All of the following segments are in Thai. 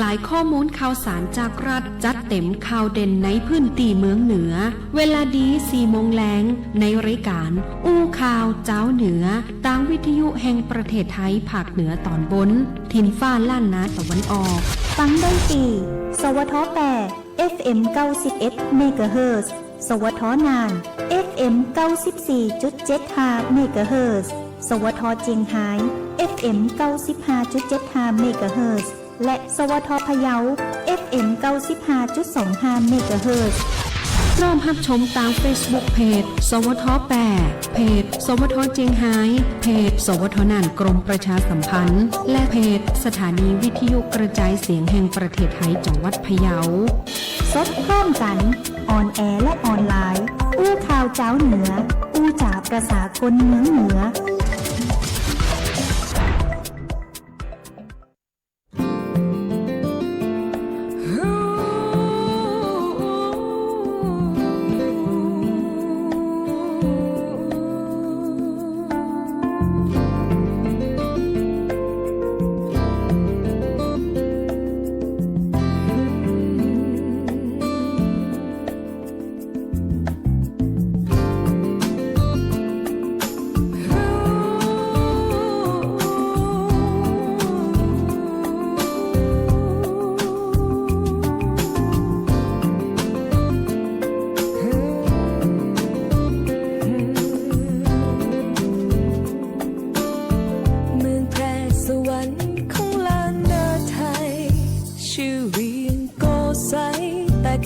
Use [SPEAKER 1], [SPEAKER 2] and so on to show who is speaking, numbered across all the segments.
[SPEAKER 1] ายข้อมูลข่าวสารจากรัฐจัดเต็มข่าวเด่นในพื้นที่เมืองเหนือเวลาดี4 โมงแลงในรายการอู้ข่าวเจ้าเหนือตามวิทยุแห่งประเทศไทยภาคเหนือตอนบนถิ่นฟ้าล้านนาตะวันออก
[SPEAKER 2] ฟังได้ตีสวท8 FM 91เมกะเฮิรตซ์สวทน่าน FM 94.75เมกะเฮิรตซ์สวทเจียงไฮ้ FM 95.75เมกะเฮิรตซ์และสวทพะเยา FM 95.25เมกะเฮิรตซ์
[SPEAKER 1] พร้อมรับชมตาม Facebook เพจสวท8เพจสวทเจียงไฮ้เพจสวทน่านกรมประชาสัมพันธ์และเพจสถานีวิทยุกระจายเสียงแห่งประเทศไทยจังหวัดพะเยา
[SPEAKER 2] สดพร้อมกันออนแอร์และออนไลน์อู้ข่าวเจ้าเหนืออู้จ๋าประสาคนเมืองเหนือ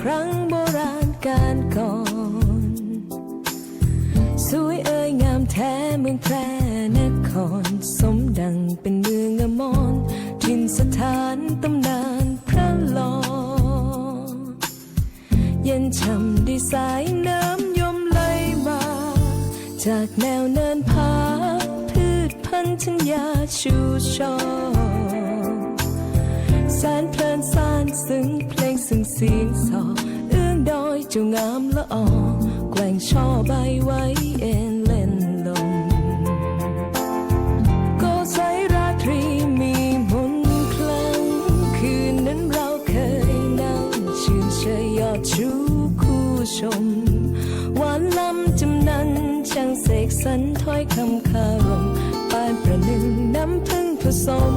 [SPEAKER 3] ครั้งโบราณการก่อนสวยเอ่ยงามแท้เมืองแพร่นครสมดังเป็นเมืองอมรถิ่นสถานตำนานพระลอเย็นช่ำด้วยสายน้ำยมไหลมาจากแนวเนินผาพืชพันธุ์ชัญญาชูช่อแสนเพลินซ่านซึ้งเพลงซึ่งเสียงสอเอื้องดอยเจ้างามละออแกว่งช่อใบไว้เอ็นเล่นลมก็ใสราตรีมีมนต์คลังคืนนั้นเราเคยนั่งชื่นเชยยอดชูคู่ชมหวานล้ำจำนันช่างเสกสรรถ้อยคำคารมปานประหนึ่งน้ำพึ่งผสม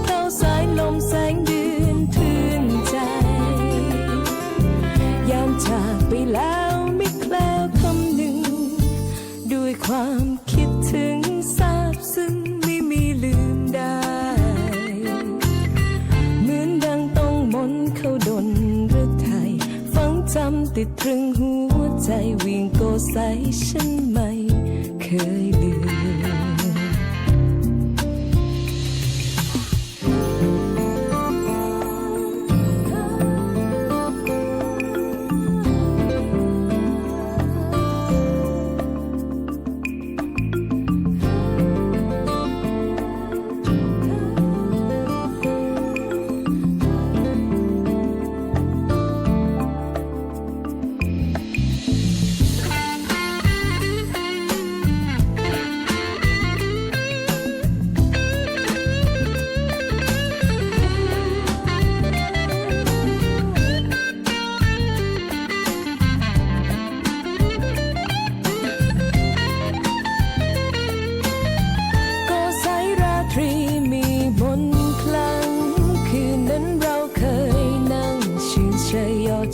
[SPEAKER 3] เท่าสายลมแสงเดือนชื่นใจยามจากไปแล้วไม่แคล้วคำหนึ่งด้วยความคิดถึงซาบซึ้งไม่มีลืมได้เหมือนดังต้องมนต์เข้าดลหรือไทยฝังจำติดตรึงหัวใจวิ่งโกไสฉันไม่เคยลืม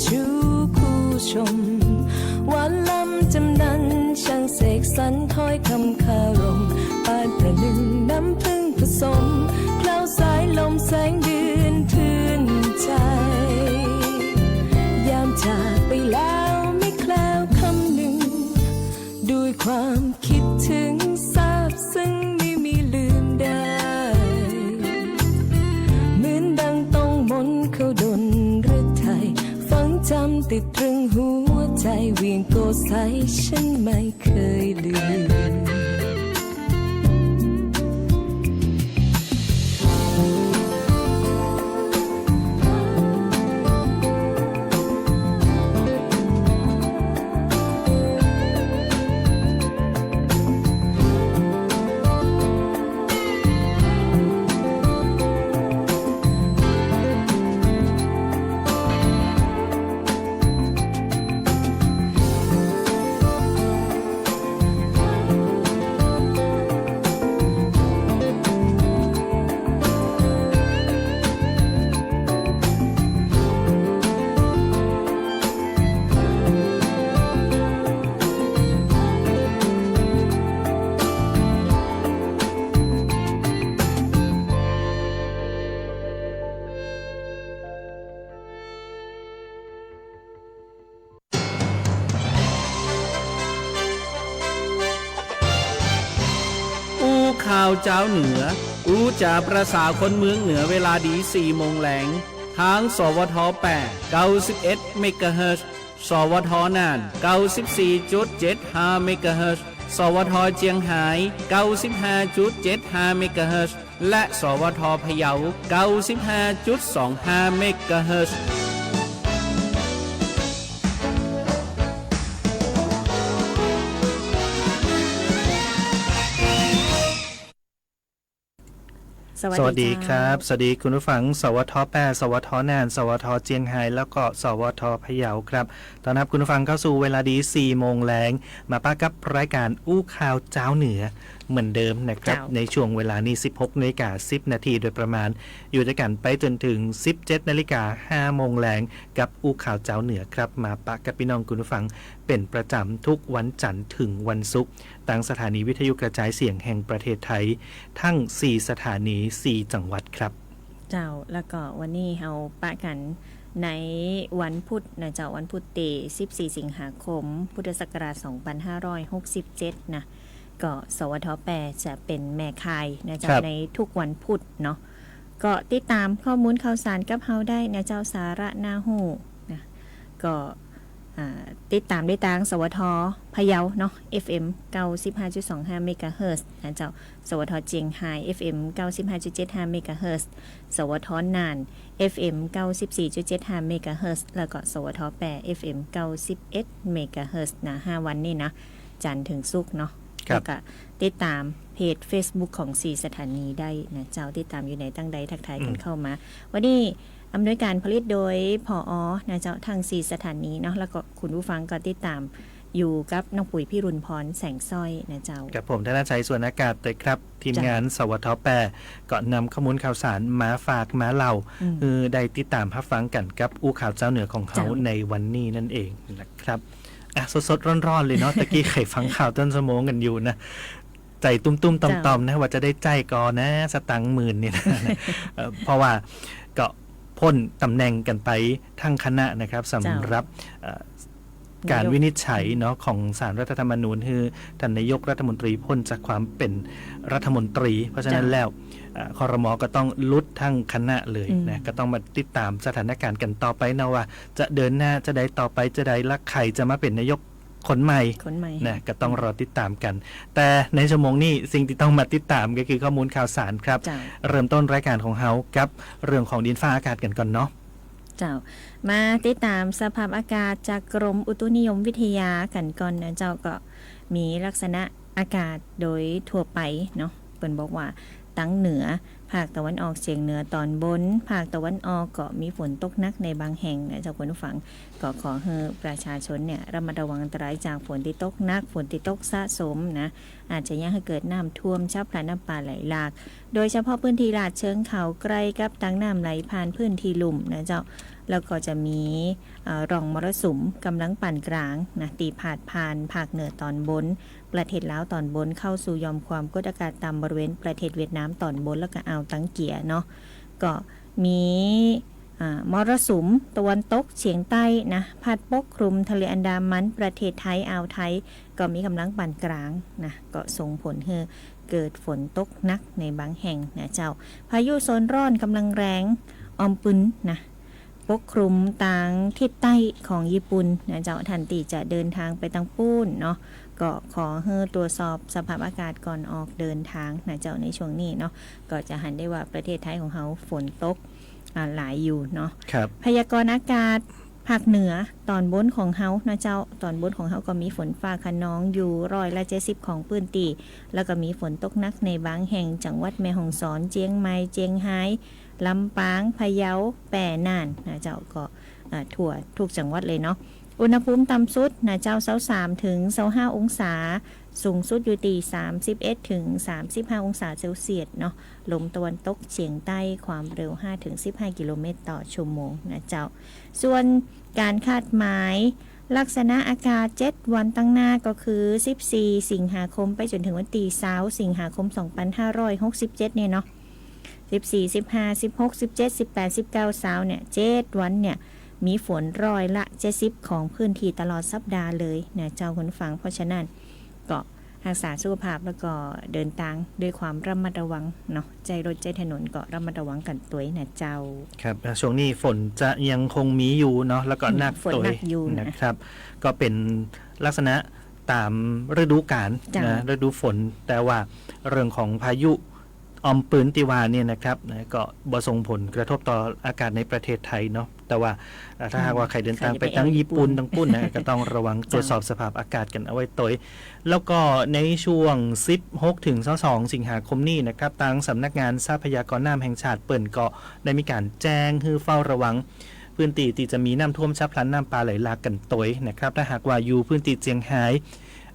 [SPEAKER 3] ชูคู่ชมหวานล้ำจำนันช่างเสกสรรถ้อยคำคารมปานประหนึ่งน้ำพึ่งผสมเคล้าสายลมแสงเดือนชื่นใจยามจากไปแล้วไม่แคล้วคำหนึ่งด้วยความคิดถึงซาบซึ้งไม่มีลืมได้เหมือนดังต้องมนต์เข้าดลหรือไทยจำติดตรึงหัวใจเวียงโกไสฉันไม่เคยลืม
[SPEAKER 4] าวเจ้าเหนืออู้จ่าประสาคนเมืองเหนือเวลาดี4 โมงแลงทางสวท8 91 เมกะเฮิรตซ์สวทน่าน 94.75 เมกะเฮิรตซ์สวทเจียงไฮ้ 95.75 เมกะเฮิรตซ์และสวทพะเยา 95.25 เมกะเฮิรตซ์
[SPEAKER 5] สวัสดีครับสวัสดีคุณผู้ฟังสวท8สวทน่านสวทเจียงไฮ้แล้วก็สวทพะเยาครับต้อนรับคุณผู้ฟังเข้าสู่เวลาดี4 โมงแลงมาป้ากับรายการอู้ข่าวเจ้าเหนือเหมือนเดิมนะครับในช่วงเวลานี้ 16:10 นาทีโดยประมาณอยู่ด้วยกันไปจนถึง 17:05 โมงแลงกับอู้ข่าวเจ้าเหนือครับมาป้ากับพี่น้องคุณผู้ฟังเป็นประจำทุกวันจันทร์ถึงวันศุกร์ตั้งสถานีวิทยุกระจายเสียงแห่งประเทศไทยทั้ง4 สถานี4 จังหวัดครับ
[SPEAKER 6] เจ้าแล้วก็วันนี้เราปะกันในวันพุธนะเจ้าวันพุธที่14 สิงหาคมพุทธศักราช 2567นะก็สวท8จะเป็นแม่ข่ายนะเจ้าในทุกวันพุธเนาะก็ติดตามข้อมูลข่าวสารกับเฮาได้นะเจ้าสาระน่าฮู้นะก็ติดตามได้ทางสวทพะเยาเนาะ FM 95.25 เมกะเฮิรตซ์นะเจ้าสวทเจียงไฮ้ FM 95.75 เมกะเฮิรตซ์สวทน่าน FM 94.75 เมกะเฮิรตซ์แล้วก็สวท8 FM 91 เมกะเฮิรตซ์นะ5 วันนี่นะจันทร์ถึงศุกร์เนาะแล้วก็ติดตามเพจ Facebook ของ4 สถานีได้นะเจ้าติดตามอยู่ในตั้งใดทักทายกันเข้ามาวันนี้อำนวยการผลิตโดยผอ.นะเจ้าทาง4 สถานีเนาะแล้วก็คุณผู้ฟังก็ติดตามอยู่กับน้องปุ๋ยพี่รุนพรแสงสร้อยนะเจ้า
[SPEAKER 5] กับผมธนชัยส่วนอากาศเลยครับทีมงานสวท8ก็นำข้อมูลข่าวสารมาฝากมาเล่าได้ติดตามรับฟังกันกับอู้ข่าวเจ้าเหนือของเขาในวันนี้นั่นเองนะครับสดๆร้อนๆเลยเนาะตะกี้ไข่ฟังข่าวต้นสมองกันอยู่นะใจตุ้มๆต่อมๆนะว่าจะได้ใจก่อนนะสตังค์หมื่นเนี่ยนะเพราะว่าก็พ้นตำแหน่งกันไปทั้งคณะนะครับสำหรับการวินิจฉัยเนาะของศาลรัฐธรรมนูญคือท่านนายกรัฐมนตรีพ้นจากความเป็นรัฐมนตรีเพราะฉะนั้นแล้วครม.ก็ต้องลุดทั้งคณะเลยนะก็ต้องมาติดตามสถานการณ์กันต่อไปนะว่าจะเดินหน้าจะได้ต่อไปจะได้ละใครจะมาเป็นนายกคนใหม่นะก็ต้องรอติดตามกันแต่ในชั่วโมงนี้สิ่งที่ต้องมาติดตามก็คือข้อมูลข่าวสารครับเริ่มต้นรายการของเฮากับเรื่องของดินฟ้าอากาศกันก่อนเนาะ
[SPEAKER 6] เจ้ามาติดตามสภาพอากาศจากกรมอุตุนิยมวิทยากันก่อนนะเจ้าก็มีลักษณะอากาศโดยทั่วไปเนาะเปิ้นบอกว่าตั้งเหนือภาคตะวันออกเฉียงเหนือตอนบนภาคตะวันออกก็มีฝนตกหนักในบางแห่งนะเจ้าคุณผู้ฟังก็ขอให้ประชาชนเนี่ยระมัดระวังอันตรายจากฝนที่ตกหนักฝนที่ตกสะสมนะอาจจะยังให้เกิดน้ำท่วมฉับพลันน้ำป่าไหลหลากโดยเฉพาะพื้นที่ลาดเชิงเขาใกล้กับตั้งน้ำไหลผ่านพื้นที่ลุ่มนะเจ้าแล้วก็จะมีร่องมรสุมกำลังปานกลางนะตีผ่านภาคเหนือตอนบนประเทศลาวตอนบนเข้าสู่ยอมความกดอากาศต่ำบริเวณประเทศเวียดนามตอนบนแล้วก็อ่าวตังเกียเนาะก็มีมรสุมตะวันตกเฉียงใต้นะพัดปกคลุมทะเลอันดามันประเทศไทยอ่าวไทยก็มีกำลังปานกลางนะก็ส่งผลให้เกิดฝนตกหนักในบางแห่งนะเจ้าพายุโซนร้อนกำลังแรงออมปึนนะปกคลุมทางทิศใต้ของญี่ปุ่นนะเจ้าทันทีจะเดินทางไปทางปูนเนาะก็ขอให้ตรวจสอบสภาพอากาศก่อนออกเดินทางนะเจ้าในช่วงนี้เนาะก็จะหันได้ว่าประเทศไทยของเขาฝนตกหลายอยู่เนาะพยากรณ์อากาศภาคเหนือตอนบนของเฮานะเจ้าตอนบนของเฮาก็มีฝนฟ้าคะนองอยู่170ของพื้นที่แล้วก็มีฝนตกหนักในบางแห่งจังหวัดแม่ฮ่องสอนเจียงใหม่เจียงไฮ้ลำปางพะเยาแป่น่านนะเจ้าก็ทั่วทุกจังหวัดเลยเนาะอุณหภูมิต่ำสุดนะเจ้า23ถึง25องศาสูงสุดอยู่ที่31ถึง35องศาเซลเซียสเนาะลมตะวันตกเฉียงใต้ความเร็ว5ถึง15กิโลเมตรต่อชั่วโมงนะเจ้าส่วนการคาดหมายลักษณะอากาศ7วันตั้งหน้าก็คือ14สิงหาคมไปจนถึงวันที่20สิงหาคม2567เนี่ยเนาะ14 15 16 17 18 19 20เนี่ย7วันเนี่ยมีฝน70%ของพื้นที่ตลอดสัปดาห์เลยนะเจ้าคุณฟังเพราะฉะนั้นก็ รักษาสุขภาพแล้วก็เดินทางด้วยความระมัดระวังเนาะใจรถใจถนนก็ระมัดระวังกันตัวนะเจ้า
[SPEAKER 5] ครับช่วงนี้ฝนจะยังคงมีอยู่เนาะแล้วก็หนัก
[SPEAKER 6] ฝน
[SPEAKER 5] ตัว
[SPEAKER 6] หนักอยู่นะ
[SPEAKER 5] นะครับ ก็เป็นลักษณะตามฤดูกาลนะฤดูฝนแต่ว่าเรื่องของพายุออมปืนติวาเนี่ยนะครับนะก็บ่ส่งผลกระทบต่ออากาศในประเทศไทยเนาะแต่ว่าถ้าหากว่าใครเดินทางไปทั้งญี่ปุ่นทั้งปุ่นนะก็ต้องระวังตรวจสอบสภาพอากาศกันเอาไว้ตัวแล้วก็ในช่วง16ถึง22สิงหาคมนี้นะครับทางสำนักงานทรัพยากรน้ำแห่งชาติเปิ่นก็ได้มีการแจ้งให้เฝ้าระวังพื้นที่ที่จะมีน้ำท่วมฉับพลันน้ำป่าไหลหลากกันตัวนะครับถ้าหากว่าอยู่พื้นที่เจียงไฮ้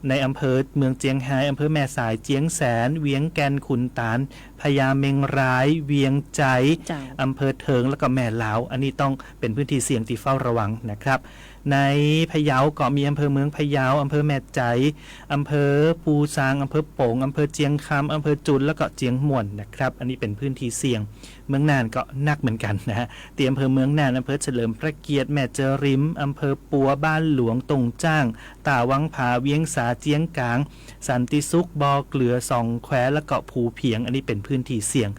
[SPEAKER 5] ในอำเภอเมืองเจียงไฮ้อำเภอแม่สายเจียงแสนเวียงแกนขุนตาลพญาเมงรายเวียงใจอำเภอเทิงแล้วก็แม่ลาวอันนี้ต้องเป็นพื้นที่เสี่ยงที่เฝ้าระวังนะครับในพะเยาก็มีอำเภอเมืองพะเยาอำเภอแม่ใจอำเภอปูซางอำเภอโป่งอำเภอเจียงคำอำเภอจุนแล้วก็เจียงม่วนนะครับอันนี้เป็นพื้นที่เสี่ยงเมืองน่านก็นักเหมือนกันนะฮะที่อำเภอเมืองน่านอำเภอเฉลิมพระเกียรติแม่เจอริมอำเภอปัวบ้านหลวงตงจ้างตาวังผาเวียงสาเจียงกลางสันติสุขบอเกลือสองแควแล้วก็ภูเพียงอันนี้เป็นพื้นที่เสี่ยง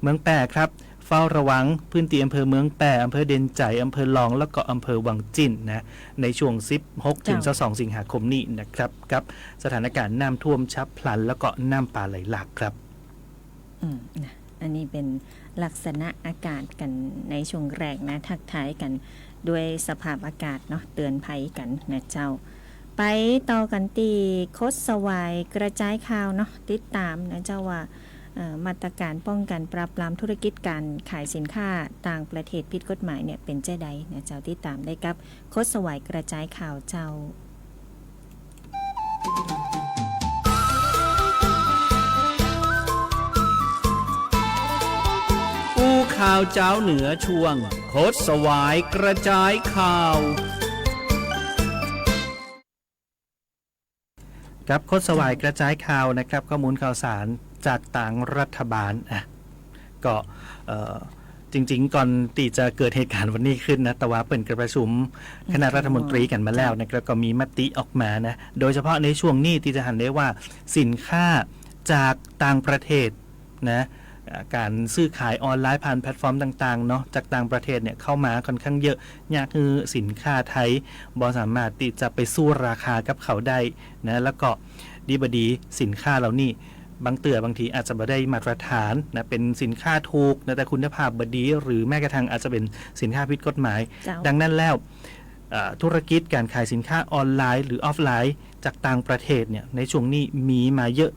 [SPEAKER 5] เมืองแปะครับเฝ้าระวังพื้นที่อำเภอเมืองแปะอำเภอเด่นใจอำเภอลองแล้วก็อำเภอวังจิ้นนะในช่วง16ถึง22สิงหาคมนี้นะครับกับสถานการณ์น้ำท่วมฉับพลันแล้วก็น้ำป่าไหลหลากครับ
[SPEAKER 6] นะอันนี้เป็นลักษณะอากาศกันในช่วงแรกนะทักทายกันด้วยสภาพอากาศเนาะเตือนภัยกันนะเจ้าไปต่อกันตีโคดสวายกระจายข่าวเนาะติดตามนะเจ้าว่ามาตรการป้องกันปราบปรามธุรกิจการขายสินค้าต่างประเทศผิดกฎหมายเนี่ยเป็นเจ้าใดนะเจ้าติดตามได้กับโคดสวายกระจายข่าวเจ้า
[SPEAKER 4] อู้ข่าวเจ้าเหนือช่วงโคดสวายกระจายข่าว
[SPEAKER 5] ครับโคดสวายกระจายข่าวนะครับข้อมูลข่าวสารจากต่างรัฐบาลก็จริงๆก่อนที่จะเกิดเหตุการณ์วันนี้ขึ้นนะแต่ว่าเปิดการประชุมคณะรัฐมนตรีกันมาแล้วนะครับก็มีมติออกมานะโดยเฉพาะในช่วงนี้ที่จะเห็นได้ว่าสินค้าจากต่างประเทศนะการซื้อขายออนไลน์ผ่านแพลตฟอร์มต่างๆเนาะจากต่างประเทศเนี่ยเข้ามาค่อนข้างเยอะยากคือสินค้าไทยบ่สามารถที่จะไปสู้ราคากับเขาได้นะแล้วก็ดีบดีสินค้าเหล่านี้บางทีอาจจะไม่ได้มาตรฐานนะเป็นสินค้าถูกนะแต่คุณภาพบดีหรือแม้กระทั่งอาจจะเป็นสินค้าผิดกฎหมายดังนั้นแล้วธุรกิจการขายสินค้าออนไลน์หรือออฟไลน์จากต่างประเทศเนี่ยในช่วงนี้มีมาเยอะ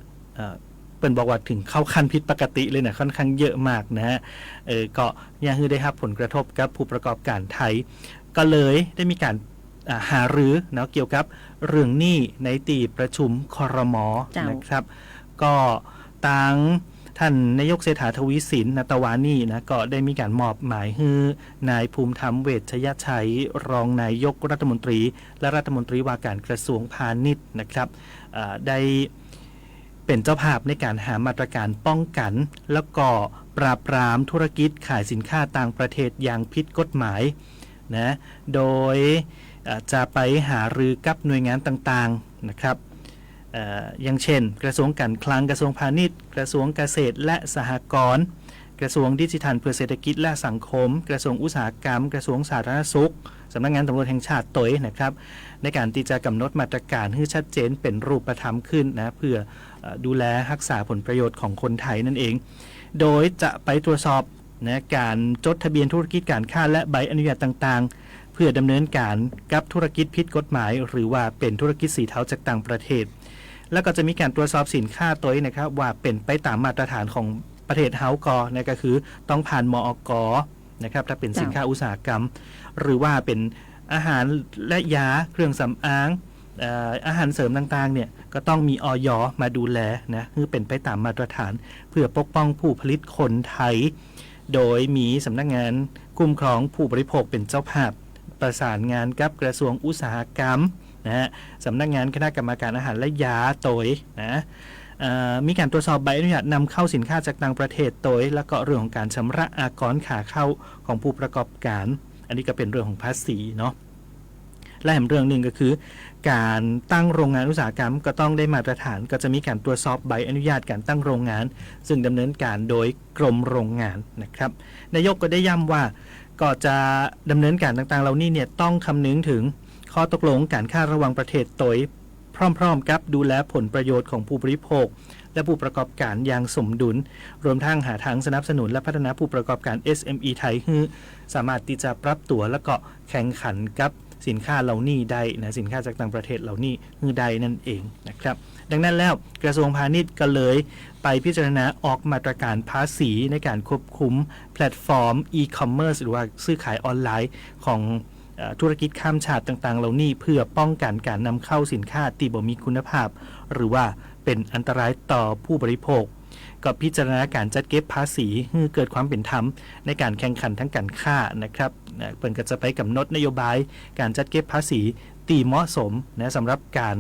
[SPEAKER 5] เปิ่นบอกว่าถึงเข้าขั้นผิดปกติเลยนะค่อนข้างเยอะมากนะฮะก็ยังคือได้รับผลกระทบกับผู้ประกอบการไทยก็เลยได้มีการหารือเนาะเกี่ยวกับเรื่องนี้ในตีประชุมครม.นะครับก็ต่างท่านนายกเศรษฐาทวีสินณตวานี่นะก็ได้มีการมอบหมายให้นายภูมิธรรมเวชยชัยรองนายกรัฐมนตรีและรัฐมนตรีว่าการกระทรวงพาณิชย์นะครับได้เป็นเจ้าภาพในการหามาตรการป้องกันแล้วก็ปราบปรามธุรกิจขายสินค้าต่างประเทศอย่างผิดกฎหมายนะโดยจะไปหารือกับหน่วยงานต่างๆนะครับอย่างเช่นกระทรวงการคลังกระทรวงพาณิชย์กระทรวงเกษตรและสหกรณ์กระทรวงดิจิทัลเพื่อเศรษฐกิจและสังคมกระทรวงอุตสาหกรรมกระทรวงสาธารณสุขสำนักงานตำรวจแห่งชาติตัวนะครับในการที่จะกำหนดมาตรการให้ชัดเจนเป็นรูปธรรมขึ้นนะเพื่อดูแลรักษาผลประโยชน์ของคนไทยนั่นเองโดยจะไปตรวจสอบนะการจดทะเบียนธุรกิจการค้าและใบอนุญาตต่างๆเพื่อดำเนินการกับธุรกิจผิดกฎหมายหรือว่าเป็นธุรกิจสีเทาจากต่างประเทศแล้วก็จะมีการตรวจสอบสินค้าตัวนี้นะครับว่าเป็นไปตามมาตรฐานของประเทศเฮาส์กอนะก็คือต้องผ่านมอก.นะครับถ้าเป็นสินค้าอุตสาหกรรมหรือว่าเป็นอาหารและยาเครื่องสำอางอาหารเสริมต่างๆเนี่ยก็ต้องมีอย.มาดูแลนะคือเป็นไปตามมาตรฐานเพื่อปกป้องผู้ผลิตคนไทยโดยมีสำนักงานคุ้มครองผู้บริโภคเป็นเจ้าภาพประสานงานกับกระทรวงอุตสาหกรรมนะสำนักงานคณะกรรมการอาหารและยาโดยนะมีการตรวจสอบใบอนุญาตนำเข้าสินค้าจากต่างประเทศโดยแล้วก็เรื่องของการชำระอากรขาเข้าของผู้ประกอบการอันนี้ก็เป็นเรื่องของภาษีเนาะ และแถมเรื่องหนึ่งก็คือการตั้งโรงงานอุตสาหกรรมก็ต้องได้มาตรฐานก็จะมีการตรวจสอบใบอนุญาตการตั้งโรงงานซึ่งดำเนินการโดยกรมโรงงานนะครับนายกก็ได้ย้ำว่าก็จะดำเนินการต่างๆเหล่านี้เนี่ยต้องคำนึงถึงข้อตกลงการค้าระหว่างประเทศโดยพร้อมๆกับดูแลผลประโยชน์ของผู้บริโภคและผู้ประกอบการอย่างสมดุลรวมทั้งหาทางสนับสนุนและพัฒนาผู้ประกอบการ SME ไทยให้สามารถที่จะปรับตัวและก็แข่งขันกับสินค้าเหล่านี้ได้นะสินค้าจากต่างประเทศเหล่านี้ได้นั่นเองนะครับดังนั้นแล้วกระทรวงพาณิชย์ก็เลยไปพิจารณาออกมาตรการภาษีในการควบคุมแพลตฟอร์ม e-commerce หรือว่าซื้อขายออนไลน์ของธุรกิจข้ามชาติต่างๆเหล่านี้เพื่อป้องกันการนำเข้าสินค้าที่บ่มีคุณภาพหรือว่าเป็นอันตรายต่อผู้บริโภคก็พิจารณาการจัดเก็บภาษีให้เกิดความเป็นธรรมในการแข่งขันทั้งการค้านะครับเพิ่นก็จะไปกำหนดนโยบายการจัดเก็บภาษีที่เหมาะสมนะสำหรับการ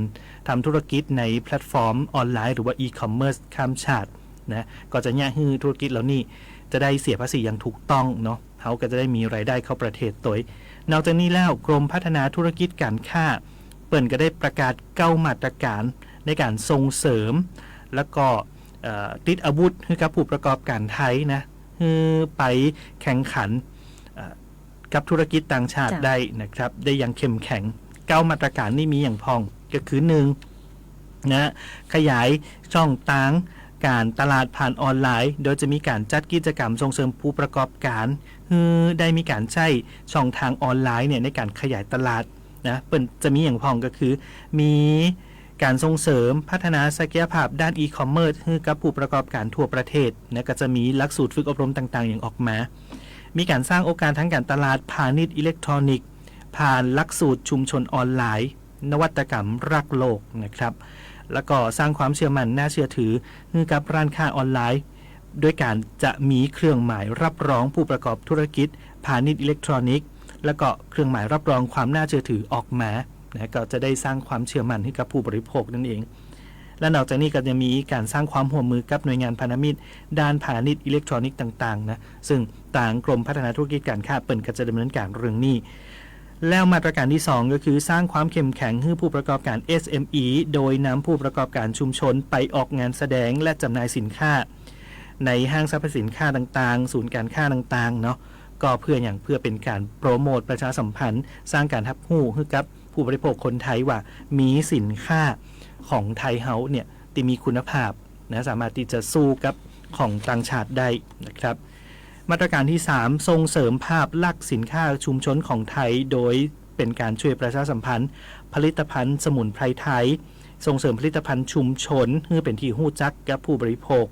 [SPEAKER 5] ทำธุรกิจในแพลตฟอร์มออนไลน์หรือว่า e-commerce ข้ามชาตินะก็จะเนี่ยให้ธุรกิจเหล่านี้จะได้เสียภาษีอย่างถูกต้องเนาะเขาก็จะได้มีรายได้เข้าประเทศตัวนอกจากนี้แล้วกรมพัฒนาธุรกิจการค้าเปิ่นก็ได้ประกาศ9มาตรการในการส่งเสริมแล้วก็ติดอาวุธให้กับผู้ประกอบการไทยนะไปแข่งขันกับธุรกิจต่างชาติได้นะครับได้อย่างเข้มแข็ง9มาตรการนี้มีอย่างพองก็คือ1นะขยายช่องทางการตลาดผ่านออนไลน์โดยจะมีการจัดกิจกรรมส่งเสริมผู้ประกอบการได้มีการใช้ช่องทางออนไลน์เนี่ยในการขยายตลาดนะเปิ่นจะมีอย่างพองก็คือมีการส่งเสริมพัฒนาศักยภาพด้านอีคอมเมิร์ซให้กับผู้ประกอบการทั่วประเทศนะก็จะมีหลักสูตรฝึกอบรมต่างๆอย่างออกมามีการสร้างโอกาสทางการตลาดพาณิชย์อิเล็กทรอนิกส์ผ่านหลักสูตรชุมชนออนไลน์นวัตกรรมรักโลกนะครับแล้วก็สร้างความเชื่อมั่นน่าเชื่อถือให้กับร้านค้าออนไลน์ด้วยการจะมีเครื่องหมายรับรองผู้ประกอบธุรกิจพาณิชย์อิเล็กทรอนิกส์แล้วก็เครื่องหมายรับรองความน่าเชื่อถือออกมานะก็จะได้สร้างความเชื่อมั่นให้กับผู้บริโภคนั่นเองและนอกจากนี้ก็จะมีการสร้างความร่วมมือกับหน่วยงานพันธมิตรด้านพาณิชย์อิเล็กทรอนิกส์ต่างๆนะซึ่งต่างกรมพัฒนาธุรกิจการค้าเปิ่นก็จะดำเนินการเรื่องนี้แล้วมาตรการที่2ก็คือสร้างความเข้มแข็งให้ผู้ประกอบการ SME โดยนำผู้ประกอบการชุมชนไปออกงานแสดงและจำหน่ายสินค้าในห้างสรรพสินค้าต่างๆศูนย์การค้าต่างๆเนาะก็เพื่อเป็นการโปรโมทประชาสัมพันธ์สร้างการรับรู้ให้กับผู้บริโภคคนไทยว่ามีสินค้าของไทยเฮาเนี่ยที่มีคุณภาพนะสามารถที่จะสู้กับของต่างชาติได้นะครับมาตรการที่3ส่งเสริมภาพลักษณ์สินค้าชุมชนของไทยโดยเป็นการช่วยประชาสัมพันธ์ผลิตภัณฑ์สมุนไพรไทยส่งเสริมผลิตภัณฑ์ชุมชนให้เป็นที่รู้จักกับผู้บริโภค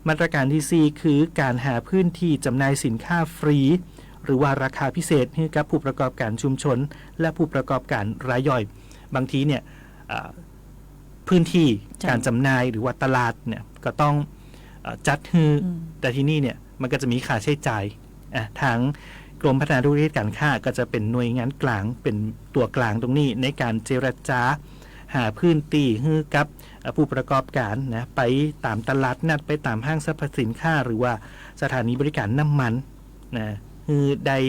[SPEAKER 5] มาตรการที่4คือการหาพื้นที่จำหน่ายสินค้าฟรีหรือว่าราคาพิเศษให้กับผู้ประกอบการชุมชนและผู้ประกอบการรายย่อยบางทีเนี่ยพื้นที่การจำหน่ายหรือว่าตลาดเนี่ยก็ต้องจัดให้แต่ที่นี่เนี่ยมันก็จะมีค่าใช้จ่ายทางกรมพัฒนาธุรกิจการค้าก็จะเป็นหน่วยงานกลางเป็นตัวกลางตรงนี้ในการเจรจาหาพื้นที่ให้กับผู้ประกอบการนะไปตามตลาดนัดไปตามห้างสรรพสินค้าหรือว่าสถานีบริการน้ำมันนะคือได้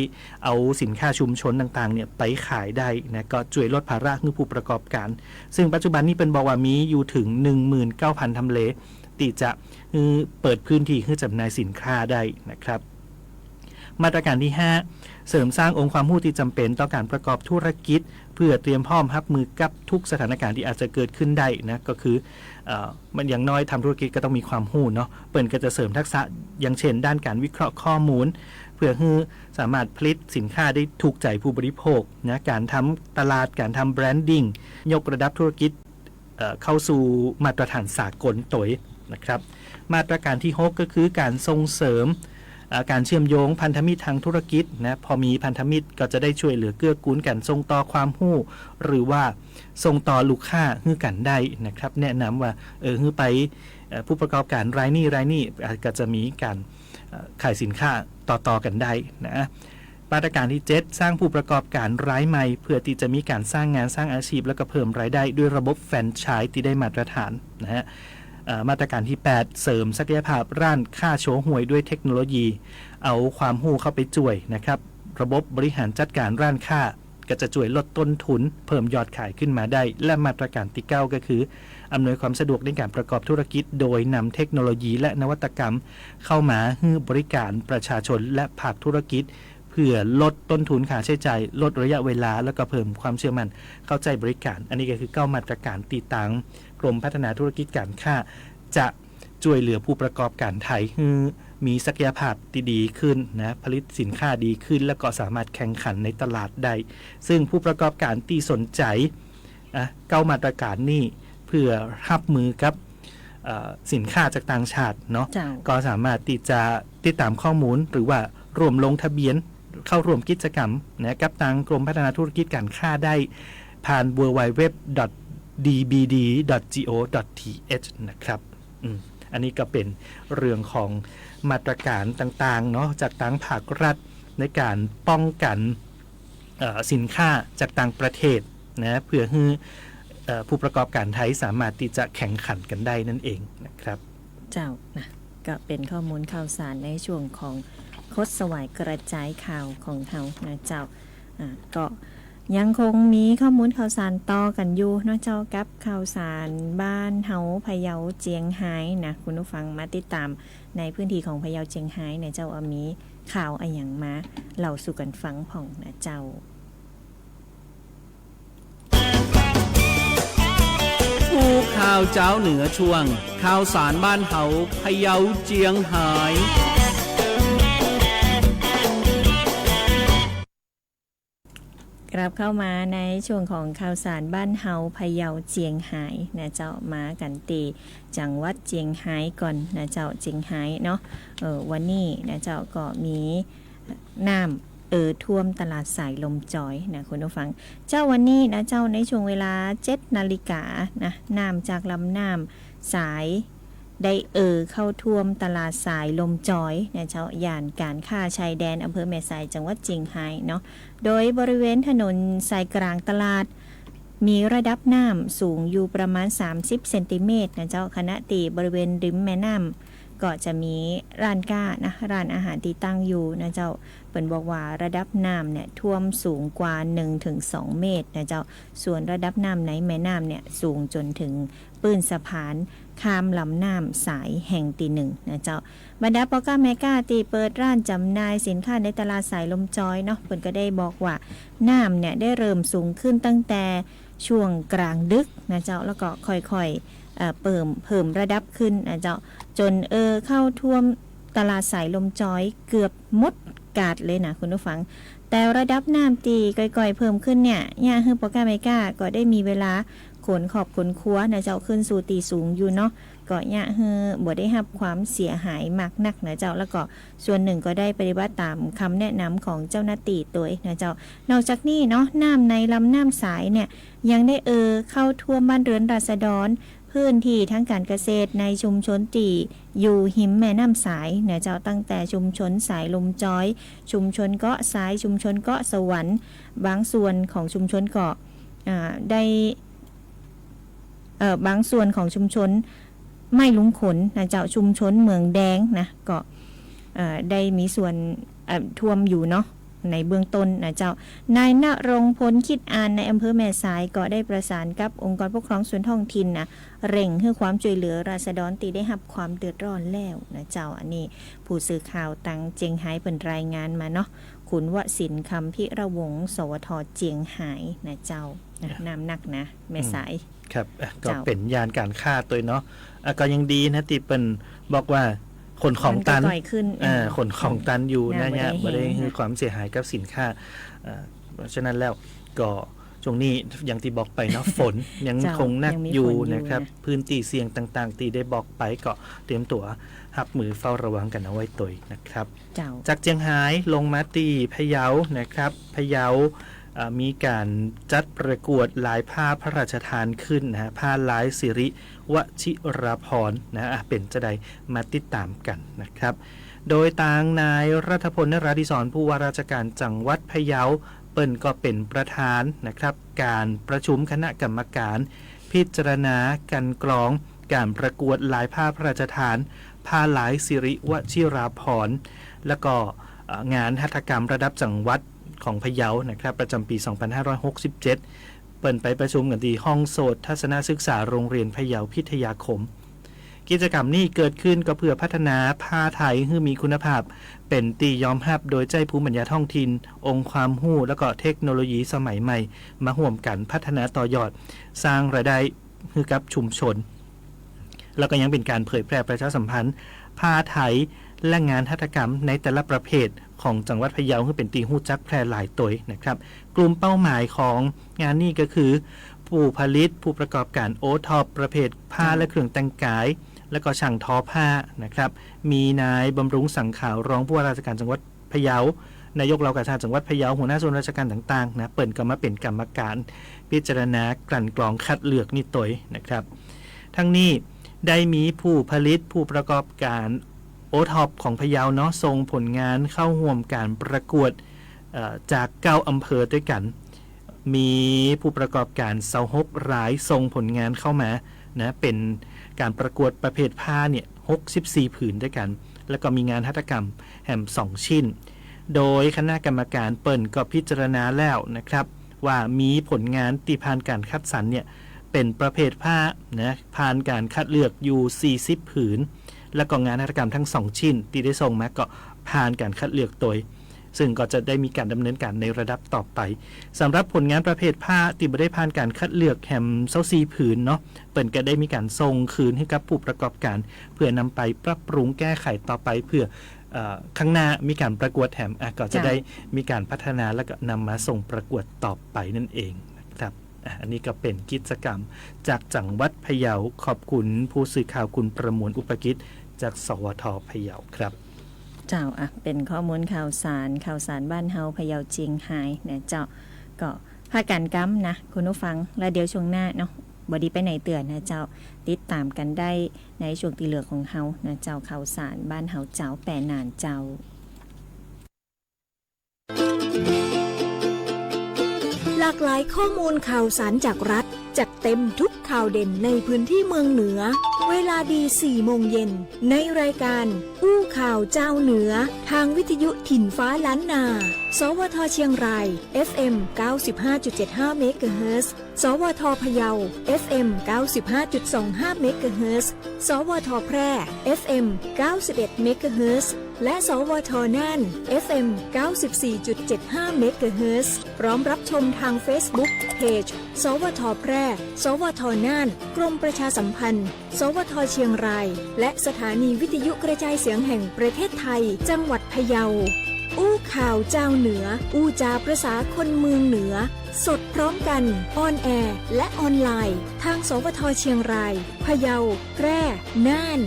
[SPEAKER 5] เอาสินค้าชุมชนต่างๆเนี่ยไปขายได้นะก็ช่วยลดภาระให้ผู้ประกอบการซึ่งปัจจุบันนี้เป็นบอกว่ามีอยู่ถึง 19,000 ทำเลที่จะเปิดพื้นที่ให้จำหน่ายสินค้าได้นะครับมาตรการที่5เสริมสร้างองค์ความรู้ที่จำเป็นต่อการประกอบธุรกิจเพื่อเตรียมพร้อมรับมือกับทุกสถานการณ์ที่อาจจะเกิดขึ้นได้นะก็คือมันอย่างน้อยทำธุรกิจก็ต้องมีความรู้เนาะเปิ่นก็จะเสริมทักษะอย่างเช่นด้านการวิเคราะห์ข้อมูลเพื่อให้สามารถผลิตสินค้าได้ถูกใจผู้บริโภคนะการทำตลาดการทำแบรนดิ้งยกระดับธุรกิจเข้าสู่มาตรฐานสากลตัวนะครับมาตรการที่6ก็คือการส่งเสริมการเชื่อมโยงพันธมิตรทางธุรกิจนะพอมีพันธมิตรก็จะได้ช่วยเหลือเกื้อกูลกันส่งต่อความรู้หรือว่าส่งต่อลูกค้าให้กันได้นะครับแนะนำว่าให้ไปผู้ประกอบการรายนี้ก็จะมีการขายสินค้าต่อกันได้นะมาตรการที่7สร้างผู้ประกอบการรายใหม่เพื่อที่จะมีการสร้างงานสร้างอาชีพและก็เพิ่มรายได้ด้วยระบบแฟรนไชส์ที่ได้มาตรฐานนะฮะมาตรการที่8เสริมศักยภาพร้านค้าโชว์หวยด้วยเทคโนโลยีเอาความรู้เข้าไปช่วยนะครับระบบบริหารจัดการร้านค้า ก็จะช่วยลดต้นทุนเพิ่มยอดขายขึ้นมาได้และมาตรการที่9ก็คืออำนวยความสะดวกในการประกอบธุรกิจโดยนำเทคโนโลยีและนวัตกรรมเข้ามาให้บริการประชาชนและภาคธุรกิจเพื่อลดต้นทุนค่าใช้จ่ายลดระยะเวลาแล้วก็เพิ่มความเชื่อมั่นเข้าใจบริการอันนี้ก็คือ9มาตรการตีตังกรมพัฒนาธุรกิจการค้าจะช่วยเหลือผู้ประกอบการไทยให้มีศักยภาพที่ดีขึ้นนะผลิตสินค้าดีขึ้นแล้วก็สามารถแข่งขันในตลาดได้ซึ่งผู้ประกอบการที่สนใจ9มาตรการนี้เพื่อรับมือกับสินค้าจากต่างชาติเนาะก็สามารถที่จะติดตามข้อมูลหรือว่ารวมลงทะเบียนเข้าร่วมกิจกรรมนะกับทางกรมพัฒนาธุรกิจการค้าได้ผ่าน www.dbd.go.th นะครับอันนี้ก็เป็นเรื่องของมาตรการต่างๆเนาะจากต่างภาครัฐในการป้องกันสินค้าจากต่างประเทศนะเพื่อให้ผู้ประกอบการไทยสามารถที่จะแข่งขันกันได้นั่นเองนะครับ
[SPEAKER 6] เจ้านะก็เป็นข้อมูลข่าวสารในช่วงของคดสวายกระจายข่าวของเฮานะเจ้าก็ยังคงมีข้อมูลข่าวสารต่อกันอยู่เนาะเจ้ากับข่าวสารบ้านเฮาพะเยาเจียงไฮ้นะคุณผู้ฟังมาติดตามในพื้นที่ของพะเยาเจียงไฮ้เนี่ยเจ้ามีข่าวอะไรอย่างมาเล่าสู่กันฟังผ่องนะเจ้า
[SPEAKER 4] ผู้ข่าวเจ้าเหนือช่วงข่าวสารบ้านเฮาพะเยาเจียงไฮ้
[SPEAKER 6] กลับเข้ามาในช่วงของข่าวสารบ้านเฮาพะเยาเจียงไฮ้นะเจ้ามากันตีจังหวัดเจียงไฮ้ก่อนนะเจ้าเจียงไฮ้เนาะวันนี้นะเจ้าก็มีน้ำท่วมตลาดสายลมจอยนะคุณผู้ฟังเจ้าวันนี้นะเจ้าในช่วงเวลา 7 นาฬิกานะน้ำจากลำน้ำสายได้เข้าท่วมตลาดสายลมจอยนะเจ้าย่านการค้าชายแดนอำเภอแม่สายจังหวัดเจียงไฮ้เนาะโดยบริเวณถนนสายกลางตลาดมีระดับน้ำสูงอยู่ประมาณ30เซนติเมตรนะเจ้าขณะที่บริเวณริมแม่น้ำก็จะมีร้านค้านะร้านอาหารที่ตั้งอยู่นะเจ้าเปิ่นบอกว่าระดับน้ำเนี่ยท่วมสูงกว่า 1-2 เมตรนะเจ้าส่วนระดับน้ำในแม่น้ำเนี่ยสูงจนถึงปืนสะพานข้ามลำน้ำสายแห่งที่หนึ่งนะเจ้าบรรดาพ่อค้าแม่ค้าที่เปิดร้านจำหน่ายสินค้าในตลาดสายลมจอยเนาะเพิ่นก็ได้บอกว่าน้ำเนี่ยได้เริ่มสูงขึ้นตั้งแต่ช่วงกลางดึกนะเจ้าแล้วก็ค่อยๆเพิ่มระดับขึ้นนะเจ้าจนเข้าท่วมตลาดสายลมจอยเกือบหมดกาดเลยนะคุณผู้ฟังแต่ระดับน้ำตีก่อยๆเพิ่มขึ้นเนี่ยย่าฮือพ่อค้าแม่ค้าก็ได้มีเวลาขนขอบขนครัวนะเจ้าขึ้นสู่ตีสูงอยู่เนาะก็ย่าฮือบ่ได้รับความเสียหายมากนักนะเจ้าแล้วก็ส่วนหนึ่งก็ได้ปฏิบัติตามคำแนะนำของเจ้าหน้าที่ตัวนะเจ้านอกจากนี้เนาะน้ำในลำน้ำสายเนี่ยยังได้เข้าท่วมบ้านเรือนราษฎรพื้นที่ทั้งการเกษตรในชุมชนตีอยู่หิมแม่น้ำสายนะเจ้าตั้งแต่ชุมชนสายลมจอยชุมชนเกาะสายชุมชนเกาะสวรรค์บางส่วนของชุมชนเกาะได้บางส่วนของชุมชนไม่ลุงขนนะเจ้าชุมชนเมืองแดงนะก็ได้มีส่วนท่วมอยู่เนาะในเบื้องต้นนะเจ้านายณรงค์พลคิดอ่านในอำเภอแม่สายก็ได้ประสานกับองค์กรปกครองส่วนท้องถิ่นนะเร่งให้ความช่วยเหลือราษฎรที่ได้รับความเดือดร้อนแล้วนะเจ้าอันนี้ผู้สื่อข่าวตังเจียงไฮ้เป็นรายงานมาเนาะคุณวสินทร์คำพิระวงศ์สวทเจียงไฮ้นะเจ้าน้ำหนักนะแม่สาย
[SPEAKER 5] ครับก็เป็นยานการฆ่าตัวเนาะก็ยังดีนะที่เป็นบอกว่าขนของตันขนของตันอยู่นะเนี่ยไม่ได้มีความเสียหายกับสินค้าเพราะฉะนั้นแล้วก็ช่วงนี้อย่างที่บอกไปเนาะฝนยังคงหนักอยู่นะครับพื้นที่เสี่ยงต่างๆที่ได้บอกไปก็เตรียมตัวรับมือเฝ้าระวังกันเอาไว้ตัวนะครับจากเจียงไฮ้ลงมาตีพะเยานะครับพะเยามีการจัดประกวดลายผ้าพระราชทานขึ้นนะผ้าลายสิริวชิราภรณ์นะเป็นจะได้มาติดตามกันนะครับโดยทางนายรัฐพล นราธิศรผู้ว่าราชการจังหวัดพะเยาเปิ้นก็เป็นประธานนะครับการประชุมคณะกรรมการพิจารณาการกรองการประกวดลายผ้าพระราชทานผ้าลายสิริวชิราภรณ์แล้วก็งานหัตถกรรมระดับจังหวัด ของพะเยานะครับประจำปี 2567 เปิดไปประชุมกันที่ห้องโสตทัศนศึกษาโรงเรียนพะเยาพิทยาคมกิจกรรมนี้เกิดขึ้นก็เพื่อพัฒนาผ้าไทยให้มีคุณภาพเป็นตียอมรับโดยใจภูมิปัญญาท้องถิ่นองค์ความรู้และก็เทคโนโลยีสมัยใหม่มาร่วมกันพัฒนาต่อยอดสร้างรายได้ให้กับชุมชนแล้วก็ยังเป็นการเผยแพร่ประชาสัมพันธ์ผ้าไทยและงานหัตถกรรมในแต่ละประเภทของจังหวัดพะเยาให้เป็นตีหู้จักแพร่หลายตัวนะครับกลุ่มเป้าหมายของงานนี้ก็คือผู้ผลิตผู้ประกอบการโอท็อปประเภทผ้าและเครื่องแต่งกายและก็ช่างทอผ้านะครับมีนายบำรุงสังขาวรองผู้ว่าราชการจังหวัดพะเยานายกเหล่ากาชาดจังหวัดพะเยาหัวหน้าส่วนราชการต่างๆนะเปิดก็มาเป็นกรรมการพิจารณากลั่นกรองคัดเลือกนี่ตัวนะครับทั้งนี้ได้มีผู้ผลิตผู้ประกอบการโอท็อปของพะเยาเนาะส่งผลงานเข้าร่วมการประกวดจาก9อำเภอด้วยกันมีผู้ประกอบการ26รายส่งผลงานเข้ามานะเป็นการประกวดประเภทผ้าเนี่ย64ผืนด้วยกันแล้วก็มีงานหัตถกรรมแหม2ชิ้นโดยคณะกรรมการเปิ่นก็พิจารณาแล้วนะครับว่ามีผลงานที่ผ่านการคัดสรรเนี่ยเป็นประเภทผ้านะผ่านการคัดเลือกอยู่40ผืนแล้วก็งานหัตถกรรมทั้ง2ชิ้นที่ได้ส่งมาก็ผ่านการคัดเลือกโดยซึ่งก็จะได้มีการดำเนินการในระดับต่อไปสำหรับผลงานประเภทผ้าที่ไม่ได้ผ่านการคัดเลือกแฮม24ผืนเนาะเปิ่นก็ได้มีการส่งคืนให้กับผู้ประกอบการเพื่อนำไปปรับปรุงแก้ไขต่อไปเพื่อข้างหน้ามีการประกวดแถมก็จะได้มีการพัฒนาแล้วก็นำมาส่งประกวดต่อไปนั่นเองนะครับอันนี้ก็เป็นกิจกรรมจากจังหวัดพะเยาขอบคุณผู้สื่อข่าวคุณประมวลอุปกิจจากสวท.พะเยาครับ
[SPEAKER 6] เจ้าเป็นข้อมูลข่าวสารบ้านเฮาพะเยาเจียงไฮ้นะเจ้าก็พากันก้ำนะคุณผู้ฟังแล้วเดี๋ยวช่วงหน้าเนาะบอดีไปไหนเตือนนะเจ้าติดตามกันได้ในช่วงตีเหลือของเฮานะเจ้าข่าวสารบ้านเฮาเจ้าแปรนานเจ้า
[SPEAKER 7] หลากหลายข้อมูลข่าวสารจากรัฐจัดเต็มทุกข่าวเด่นในพื้นที่เมืองเหนือเวลาดี 4 โมงเย็นในรายการอู้ข่าวเจ้าเหนือทางวิทยุถิ่นฟ้าล้านนาสวท.เชียงราย FM 95.75 เมกะเฮิรตซ์สวท.พะเยา FM 95.25 เมกะเฮิรตซ์สวท.แพร่ FM 91 เมกะเฮิรตซ์และสวท.น่าน FM 94.75 เมกะเฮิรตซ์พร้อมรับชมทาง Facebook Page สวท.แพร่สวท.น่านกรมประชาสัมพันธ์สวท.เชียงรายและสถานีวิทยุกระจายเสียงแห่งประเทศไทยจังหวัดพะเยาอู้ข่าวเจ้าเหนืออู้จาประสาคนเมืองเหนือสดพร้อมกันออนแอร์และออนไลน์ทางสวท.เชียงรายพะเยาแพร่น่าน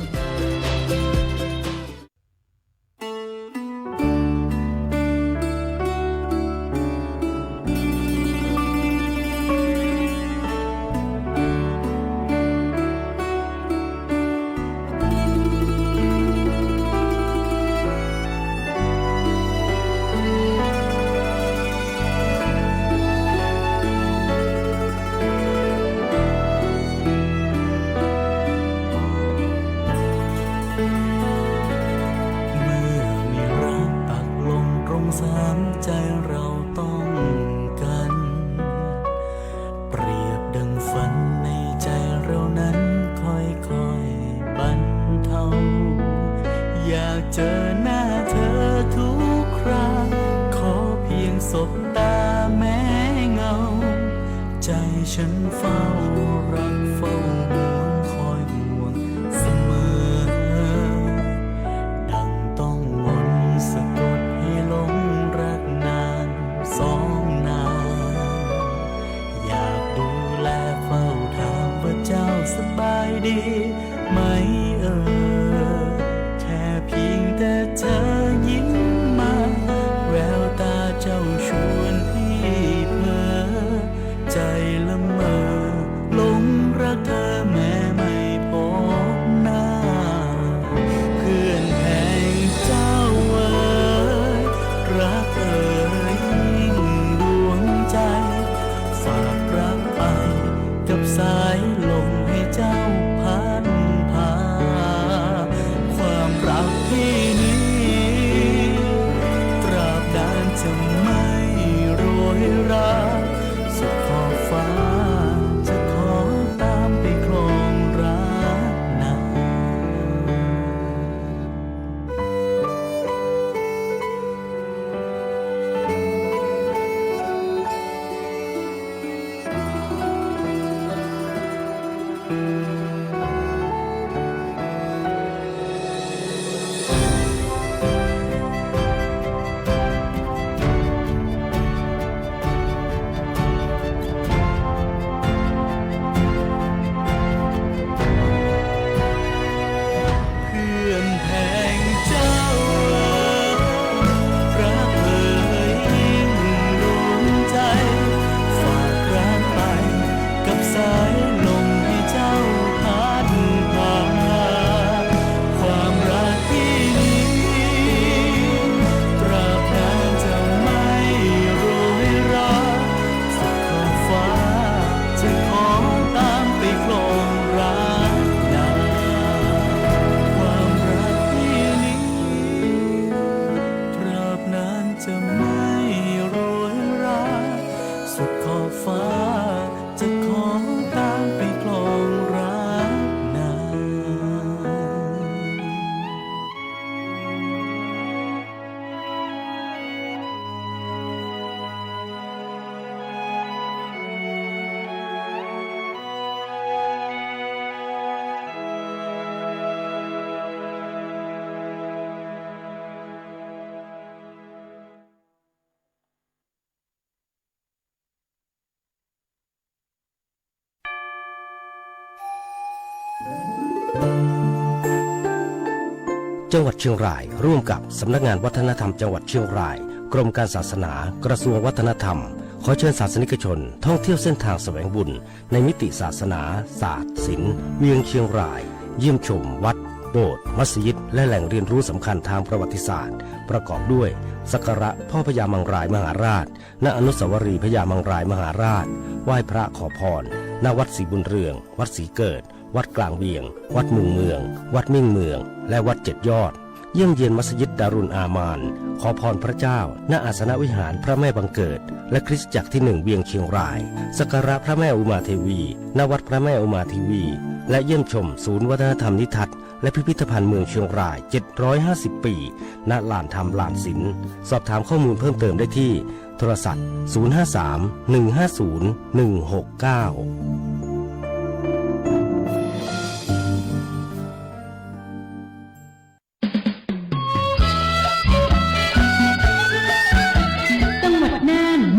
[SPEAKER 8] ใจละเมอ จังหวัดเชียงรายร่วมกับสำนักงานวัฒนธรรมจังหวัดเชียงรายกรมการศาสนากระทรวงวัฒนธรรมขอเชิญศาสนิกชนท่องเที่ยวเส้นทางแสวงบุญในมิติศาสนาศาสตร์ศิลป์เวียงเชียงรายเยี่ยมชมวัดโบสถ์มัสยิดและแหล่งเรียนรู้สำคัญทางประวัติศาสตร์ประกอบด้วยสักการะพ่อพญามังรายมหาราชณอนุสาวรีย์พญามังรายมหาราชไหว้พระขอพรณวัดศรีบุญเรืองวัดศรีเกิดวัดกลางเวียงวัดมุงเมืองวัดมิ่งเมืองและวัดเจ็ดยอดเยี่ยมเยียนมัสยิดดารุนอามานขอพรพระเจ้าณอาสนวิหารพระแม่บังเกิดและคริสตจักรที่1เวียงเชียงรายสักการะพระแม่อุมาเทวีณวัดพระแม่อุมาเทวีและเยี่ยมชมศูนย์วัฒนธรรมนิทัศน์และพิพิธภัณฑ์เมืองเชียงราย750ปีณลานธรรมลานศิลป์สอบถามข้อมูลเพิ่มเติมได้ที่โทรศัพท์053 150 169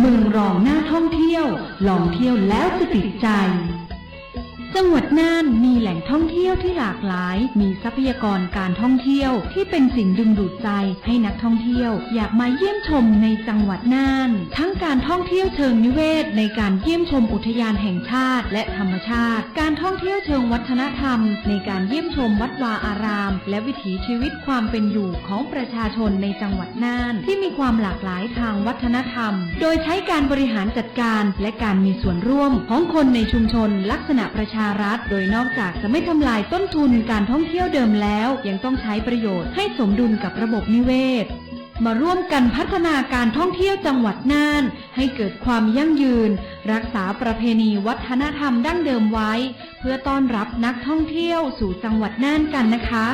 [SPEAKER 1] เมืองรองน่าท่องเที่ยวลองเที่ยวแล้วจะติดใจ จังหวัดน่านมีแหล่งท่องเที่ยวที่หลากหลายมีทรัพยากรการท่องเที่ยวที่เป็นสิ่งดึงดูดใจให้นักท่องเที่ยวอยากมาเยี่ยมชมในจังหวัดน่านทั้งการท่องเที่ยวเชิงนิเวศในการเยี่ยมชมอุทยานแห่งชาติและธรรมชาติการท่องเที่ยวเชิงวัฒนธรรมในการเยี่ยมชมวัดวาอารามและวิถีชีวิตความเป็นอยู่ของประชาชนในจังหวัดน่านที่มีความหลากหลายทางวัฒนธรรมโดยใช้การบริหารจัดการและการมีส่วนร่วมของคนในชุมชนลักษณะประชารัฐโดยนอกจากจะไม่ทำลายต้นทุนการท่องเที่ยวเดิมแล้วยังต้องใช้ประโยชน์ให้สมดุลกับระบบนิเวศมาร่วมกันพัฒนาการท่องเที่ยวจังหวัดน่านให้เกิดความยั่งยืนรักษาประเพณีวัฒนธรรมดั้งเดิมไว้เพื่อต้อนรับนักท่องเที่ยวสู่จังหวัดน่านกันนะคะ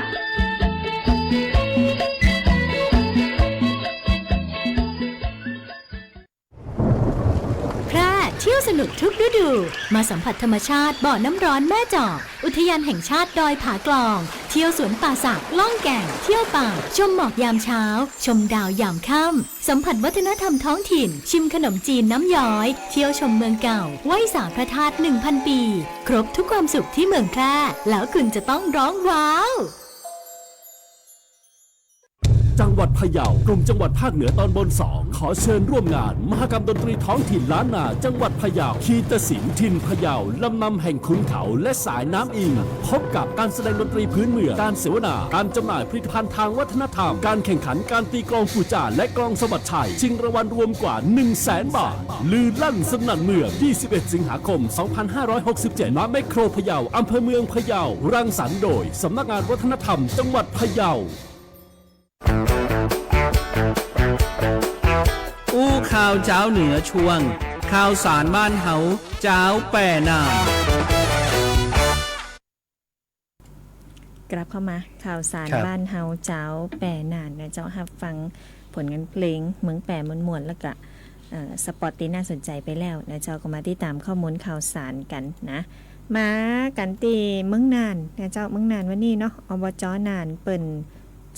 [SPEAKER 9] เที่ยวสนุกทุกฤดูมาสัมผัสธรรมชาติบ่อน้ำร้อนแม่จอกอุทยานแห่งชาติดอยผากลองเที่ยวสวนป่าสักล่องแก่งเที่ยวป่าชมหมอกยามเช้าชมดาวยามค่ำสัมผัสวัฒนธรรมท้องถิ่นชิมขนมจีนน้ำย้อยเที่ยวชมเมืองเก่าไหว้สาพระธาตุ 1,000 ปีครบทุกความสุขที่เมืองแพร่แล้วคุณจะต้องร้องว้าว
[SPEAKER 10] จังหวัดพะเยากลุ่มจังหวัดภาคเหนือตอนบน2ขอเชิญร่วมงานมหกรรมดนตรีท้องถิ่นล้านนาจังหวัดพะเยาคีตศิลป์ถิ่นพะเยาลำนำแห่งขุนเขาและสายน้ำอิงพบกับการแสดงดนตรีพื้นเมืองการเสวนาการจำหน่ายผลิตภัณฑ์ทางวัฒนธรรมการแข่งขันการตีกลองกูจานและกลองสะบัดชัยชิงรางวัลรวมกว่า 100,000 บาทลือลั่นสนั่นเมือง21 สิงหาคม 2567ณเมโครพะเยาอำเภอเมืองพะเยารังสรรค์โดยสำนักงานวัฒนธรรมจังหวัดพะเยา
[SPEAKER 4] อู้ข่าวเจ้าเหนือช่วงข่าวสารบ้านเฮาเจ้าแป่นาม
[SPEAKER 6] กลับเข้ามาข่าวสารบ้านเฮาเจ้าแป่นานนะเจ้ารับฟังผลงานเพลงเมืองแป่มวนๆแล้วก็สปอตที่น่าสนใจไปแล้วนะเจ้าก็มาติดตามข้อมูลข่าวสารกันนะมากันตีเมืองน่านนะเจ้าเมืองน่านวันนี้เนาะอบจ.น่านเปิ่น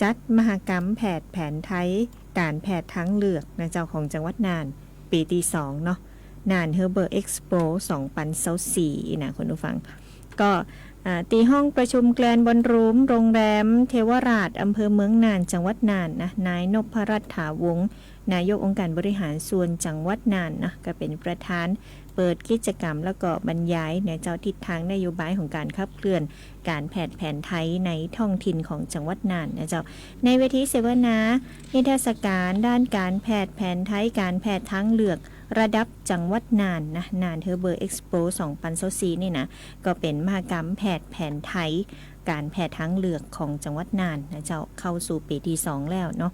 [SPEAKER 6] จัดมหกรรมแผนไทยการแพทย์ทางเลือกนะเจ้าของจังหวัดน่านปีที่2เนาะน่านเฮอร์เบอร์เอ็กซ์โป2024นะคุณผู้ฟังก็ตีห้องประชุมแกลนบอลรูมโรงแรมเทวราชอำเภอเมืองน่านจังหวัดน่านนะนายนพรัตน์ถาวงศ์นายกองค์การบริหารส่วนจังหวัดน่านนะก็เป็นประธานเปิดกิจกรรมแล้วก็บรรยายในเจ้าทิศทางนโยบายของการขับเคลื่อนการแพทย์แผนไทยในท้องถิ่นของจังหวัดน่านนะเจ้าในเวทีเสวนานิทรรศการด้านการแพทย์แผนไทยการแพทย์ทางเลือกระดับจังหวัดน่านนะน่านเฮอร์เบอร์เอ็กซ์โป2024นี่นะก็เป็นมหกรรมแพทย์แผนไทยการแพทย์ทางเลือกของจังหวัดน่านนะเจ้าเข้าสู่ปีที่2แล้วเนาะ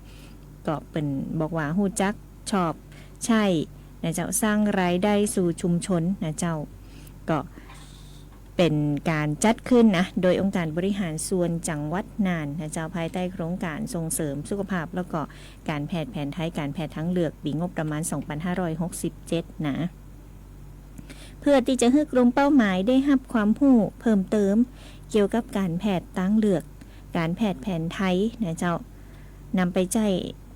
[SPEAKER 6] ก็เป็นบอกว่าฮู้จักชอบใช่นะเจ้าสร้างรายได้สู่ชุมชนนะเจ้าก็เป็นการจัดขึ้นนะโดยองค์การบริหารส่วนจังหวัดน่านนะเจ้าภายใต้โครงการส่งเสริมสุขภาพแล้วก็การแพทย์แผนไทยการแพทย์ทางเลือกปีงบประมาณ 2567 นะเพื่อที่จะให้กลุ่มเป้าหมายได้รับความรู้เพิ่มเติมเกี่ยวกับการแพทย์ทางเลือกการแพทย์แผนไทยนะเจ้านำไปใช้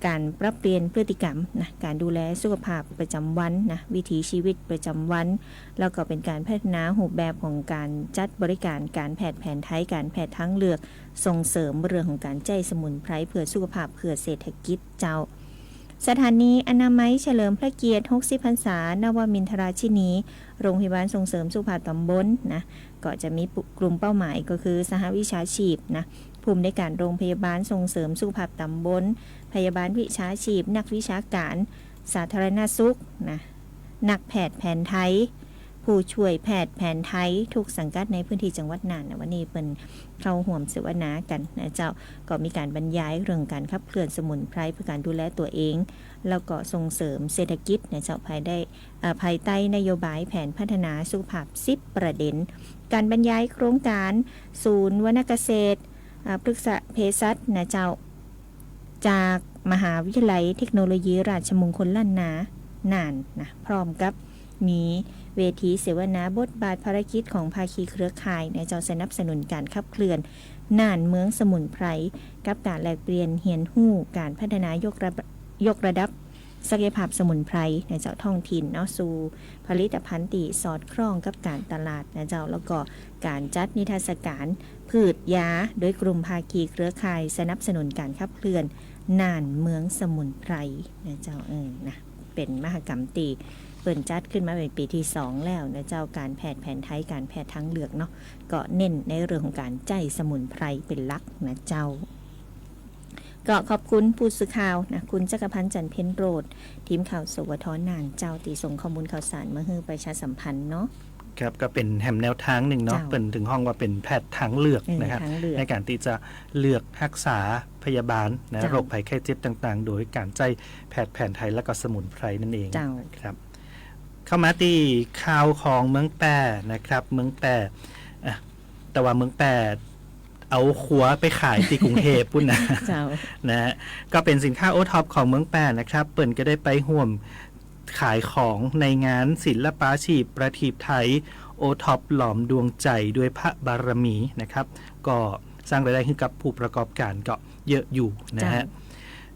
[SPEAKER 6] การปรับเปลี่ยนพฤติกรรมนะการดูแลสุขภาพประจำวันนะวิถีชีวิตประจำวันแล้วก็เป็นการพัฒนารูปแบบของการจัดบริการการแพทย์แผนไทยการแพทย์ทางเลือกส่งเสริมเรื่องของการใจสมุนไพรเพื่อสุขภาพเพื่อเศรษฐกิจเจ้าสถานีอนามัยเฉลิมพระเกียรติ60พรรษานวมินทราชินีโรงพยาบาลส่งเสริมสุขภาพตำบลนะก็จะมีกลุ่มเป้าหมายก็คือสหวิชาชีพนะภูมิในการโรงพยาบาลส่งเสริมสุขภาพตำบลพยาบาลวิชาชีพนักวิชาการสาธารณสุขนะนักแพทย์แผนไทยผู้ช่วยแพทย์แผนไทยทุกสังกัดในพื้นที่จังหวัดน่านนะวันนี้เป็นเข้าห่วมเสวนากันนะเจ้าก็มีการบรรยายเรื่องการขับเคลื่อนสมุนไพรเพื่อการดูแลตัวเองแล้วก็ส่งเสริมเศรษฐกิจนะเจ้าภายใต้นโยบายแผนพัฒนาสุขภาพ10ประเด็นการบรรยายโครงการศูนย์วรรณเกษตรปรึกษาเภสัชนะเจ้าจากมหาวิทยาลัยเทคโนโลยีราชมงคลล้านนาน่านนะพร้อมกับมีเวทีเสวนาบทบาทภารกิจของภาคีเครือข่ายในเจ้าสนับสนุนการขับเคลื่อนน่านเมืองสมุนไพรกับการแลกเปลี่ยนเฮียนหู้การพัฒนายกระดับศักยภาพสมุนไพรในเจ้าท้องถิ่นเนาะสู่ผลิตภัณฑ์ที่สอดคล้องกับการตลาดนะเจ้าแล้วก็การจัดนิทรรศการพืชยาโดยกลุ่มภาคีเครือข่ายสนับสนุนการขับเคลื่อนน่านเมืองสมุนไพรนะเจ้านะเป็นมหกรรมตีเปิดจัดขึ้นมาเป็นปีที่2แล้วนะเจ้าการแพทย์แผนไทยการแพทย์ทางเลือกเนาะก็เน้นในเรื่องของการใจสมุนไพรเป็นหลักนะเจ้าก็ขอบคุณผู้สื่อข่าวนะคุณจักรพันธ์จันทร์เพ็ญโรดทีมข่าวสวทน่านเจ้าตีส่งข้อมูลข่าวสารมาให้ประชาสัมพันธ์เนาะ
[SPEAKER 5] ครับก็เป็นแหมแนวทางหนึ่งเนาะเป็นถึงห้องว่าเป็นแพทย์ทางเลือกนะครับในการที่จะเลือกรักษาพยาบาลนะโรคภัยไข้เจ็บต่างๆโดยการใจแพทย์แผนไทยและก็สมุนไพรนั่นเองครับเข้ามาที่ข่าวของเมืองแปรนะครับเมืองแปรแต่ว่าเมืองแปรเอาขัวไปขายที่กรุงเทพปุ่นนะนะฮะก็เป็นสินค้าโอท็อปของเมืองแปรนะครับเปิ่นก็ได้ไปห่วมขายของในงานศิลปาชีพประทีปไทยโอท็อปหลอมดวงใจด้วยพระบารมีนะครับก็สร้างรายได้ให้กับผู้ประกอบการก็เยอะอยู่นะฮะ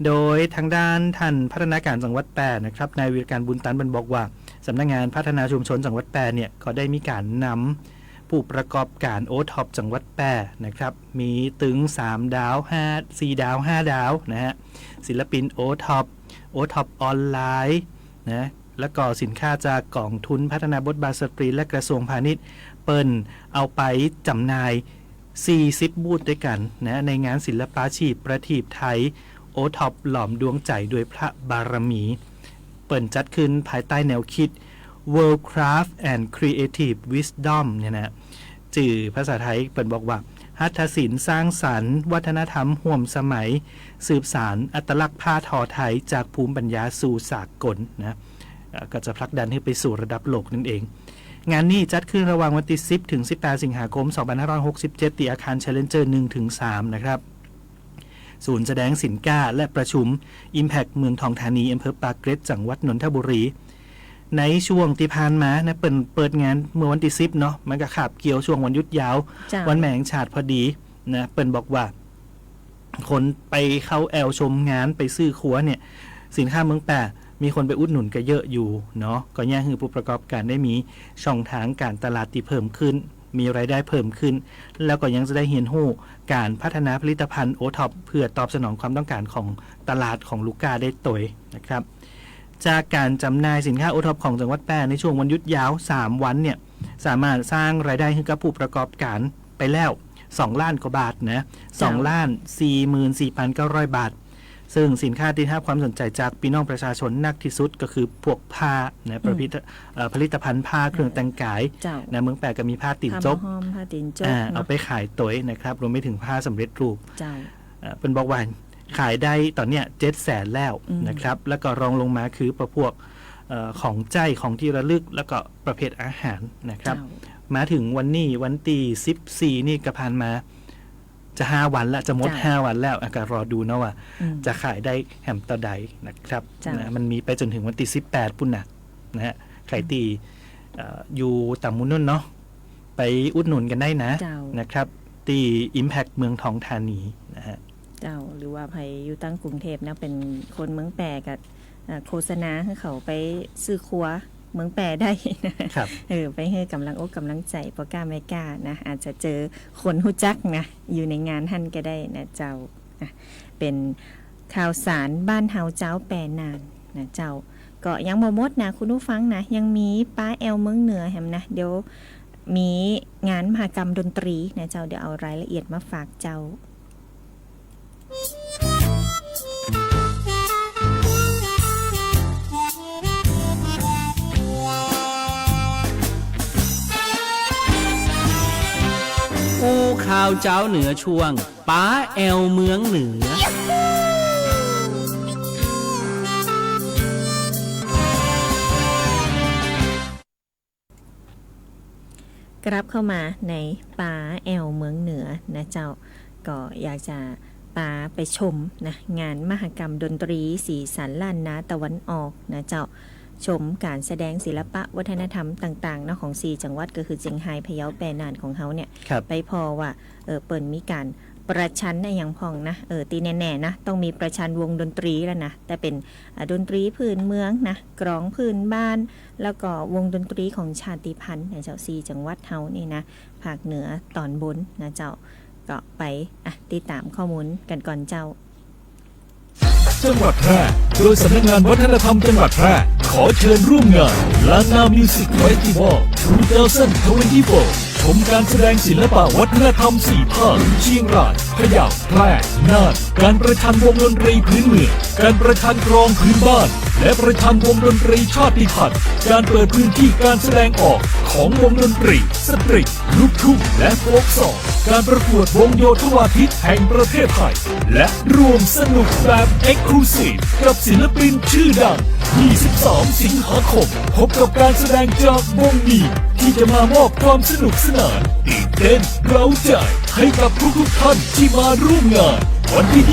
[SPEAKER 5] โดยทางด้านท่านพัฒนาการจังหวัดแปรนะครับนายวิรการบุญตันบรรบอกว่าสำนักงานพัฒนาชุมชนจังหวัดแปรเนี่ยก็ได้มีการนำผู้ประกอบการโอท็อปจังหวัดแปรนะครับมีถึง3ดาว5 4ดาว5ดาวนะฮะศิลปินโอท็อปออนไลน์นะแล้วก็สินค้าจากกองทุนพัฒนาบทบาทสตรีและกระทรวงพาณิชย์เปิ้นเอาไปจำหน่าย40บูธด้วยกันนะในงานศิลปาชีพประทีปไทยโอท็อปหลอมดวงใจด้วยพระบารมีเปิ่นจัดขึ้นภายใต้แนวคิด World Craft and Creative Wisdom เนี่ยนะจื่อภาษาไทยเปิ่นบอกว่าหัตถศิลป์สร้างสรรค์วัฒนธรรมห่วมสมัยสืบสานอัตลักษณ์ผ้าทอไทยจากภูมิปัญญาสู่สากลนะก็จะผลักดันให้ไปสู่ระดับโลกนั่นเองงานนี้จัดขึ้นระหว่างวันที่10ถึง18สิงหาคม2567ที่อาคาร Challenger 1 ถึง 3นะครับศูนย์แสดงสินค้าและประชุม Impact เมืองทองธานีอำเภอปากเกร็ดจังหวัดนนทบุรีในช่วงที่ผ่านมานะเปิดงานเมื่อวันที่10เนาะมันก็ขับเกี่ยวช่วงวันหยุดยาววันแม่แห่งชาติพอดีนะเปิ่นบอกว่าคนไปเข้าแอลชมงานไปซื้อครัวเนี่ยสินค้าเมืองแปรมีคนไปอุดหนุนก็เยอะอยู่เนาะก็แย่คือผู้ประกอบการได้มีช่องทางการตลาดที่เพิ่มขึ้นมีรายได้เพิ่มขึ้นแล้วก็ยังจะได้เรียนรู้การพัฒนาผลิตภัณฑ์โอท็อปเพื่อตอบสนองความต้องการของตลาดของลูกค้าได้ตวยนะครับจากการจำหน่ายสินค้าโอท็อปของจังหวัดแปรในช่วงวันหยุดยาว3วันเนี่ยสามารถสร้างรายได้ให้กับผู้ประกอบการไปแล้ว2ล้านกว่าบาทนะ2,44,900 บาทซึ่งสินค้าที่ได้รับความสนใจจากพี่น้องประชาชนนักที่สุดก็คือพวกผ้านะผลิตภัณฑ์ผ้าเครื่องแต่งกายนะเมืองแปรก็มีผ้าตีนจกเอาไปขายตัวนะครับรวมไปถึงผ้าสำเร็จรูปเป็นบอกว่าขายได้ตอนเนี้ย700,000แล้วนะครับแล้วก็รองลงมาคือประพวกของใจของที่ระลึกแล้วก็ประเภทอาหารนะครับมาถึงวันนี้วันที่14นี่ก็ผ่านมาจะ5วันแล้วจะหมด5วันแล้วก็รอดูนะว่าจะขายได้แหมต่อใดนะครับนะมันมีไปจนถึงวันที่18ปุ่นนะฮะใครตีอยู่ต่ำมุนนุ่นเนาะไปอุดหนุนกันได้นะครับตี Impact เมืองทองธานีนะฮะ
[SPEAKER 6] เจ้าหรือว่าไผอยู่ตั้งกรุงเทพนะเป็นคนเมืองแปรกับโฆษณาให้เขาไปซื้อครัวเมืองแปรได้นะครับไปให้กำลังอกกำลังใจปกล้าไม่กล้านะอาจจะเจอคนหู้จักนะอยู่ในงานหั่นก็ได้นะเจ้าเป็นข่าวสารบ้านเฮาเจ้าแปรนานนะเจ้าก็ยังบ่หมดนะคุณผู้ฟังนะยังมีป้าแอลเมืองเหนือแฮมนะเดี๋ยวมีงานมหกรรมดนตรีนะเจ้าเดี๋ยวเอารายละเอียดมาฝากเจ้า
[SPEAKER 4] อู้ข่าวเจ้าเหนือช่วงป้าแอลเมืองเหนือก
[SPEAKER 6] ลับเข้ามาในป่าแอลเมืองเหนือนะเจ้าก็อยากจะป่าไปชมนะงานมหกรรมดนตรีสีสันล้านนาตะวันออกนะเจ้าชมการแสดงศิลปะวัฒนธรรมต่างๆนะของ4จังหวัดก็คือเจียงไฮ้พะเยาแปรน่านของเฮาเนี่ยไปพอว่าเปิ่นมีการประชันนะอย่างพองนะตีแน่ๆนะต้องมีประชันวงดนตรีแล้วนะแต่เป็นดนตรีพื้นเมืองนะกลองพื้นบ้านแล้วก็วงดนตรีของชาติพันธุ์นะเจ้า4จังหวัดเฮานี่นะภาคเหนือตอนบนนะเจ้าก็ไปติดตามข้อมูลกันก่อนเจ้า
[SPEAKER 10] จังหวัดแพร่โดยสำนักงานวัฒนธรรมจังหวัดแพร่ขอเชิญร่วมงานล้านนามิวสิกเฟสติวัล2024ชมการแสดงศิลปะวัฒนธรรม4ภาคเชียงรายพะเยาแพร่น่านการประชันวงดนตรีพื้นเมืองการประชันกลองพื้นบ้านและประชันวงดนตรีชาติพันธุ์การเปิดพื้นที่การแสดงออกของวงดนตรีสตริงลูกทุ่งและโฟล์คซองการประกวดวงโยธวาทิตแห่งประเทศไทยและรวมสนุกแบบเอ็กซ์คลูซีฟกับศิลปินชื่อดัง23 สิงหาคมพบกับการแสดงจากวงมีที่จะมามอบความสนุกสนานตื่นเต้นเร้าใจให้กับทุกท่านที่มาร่วมงานวันที่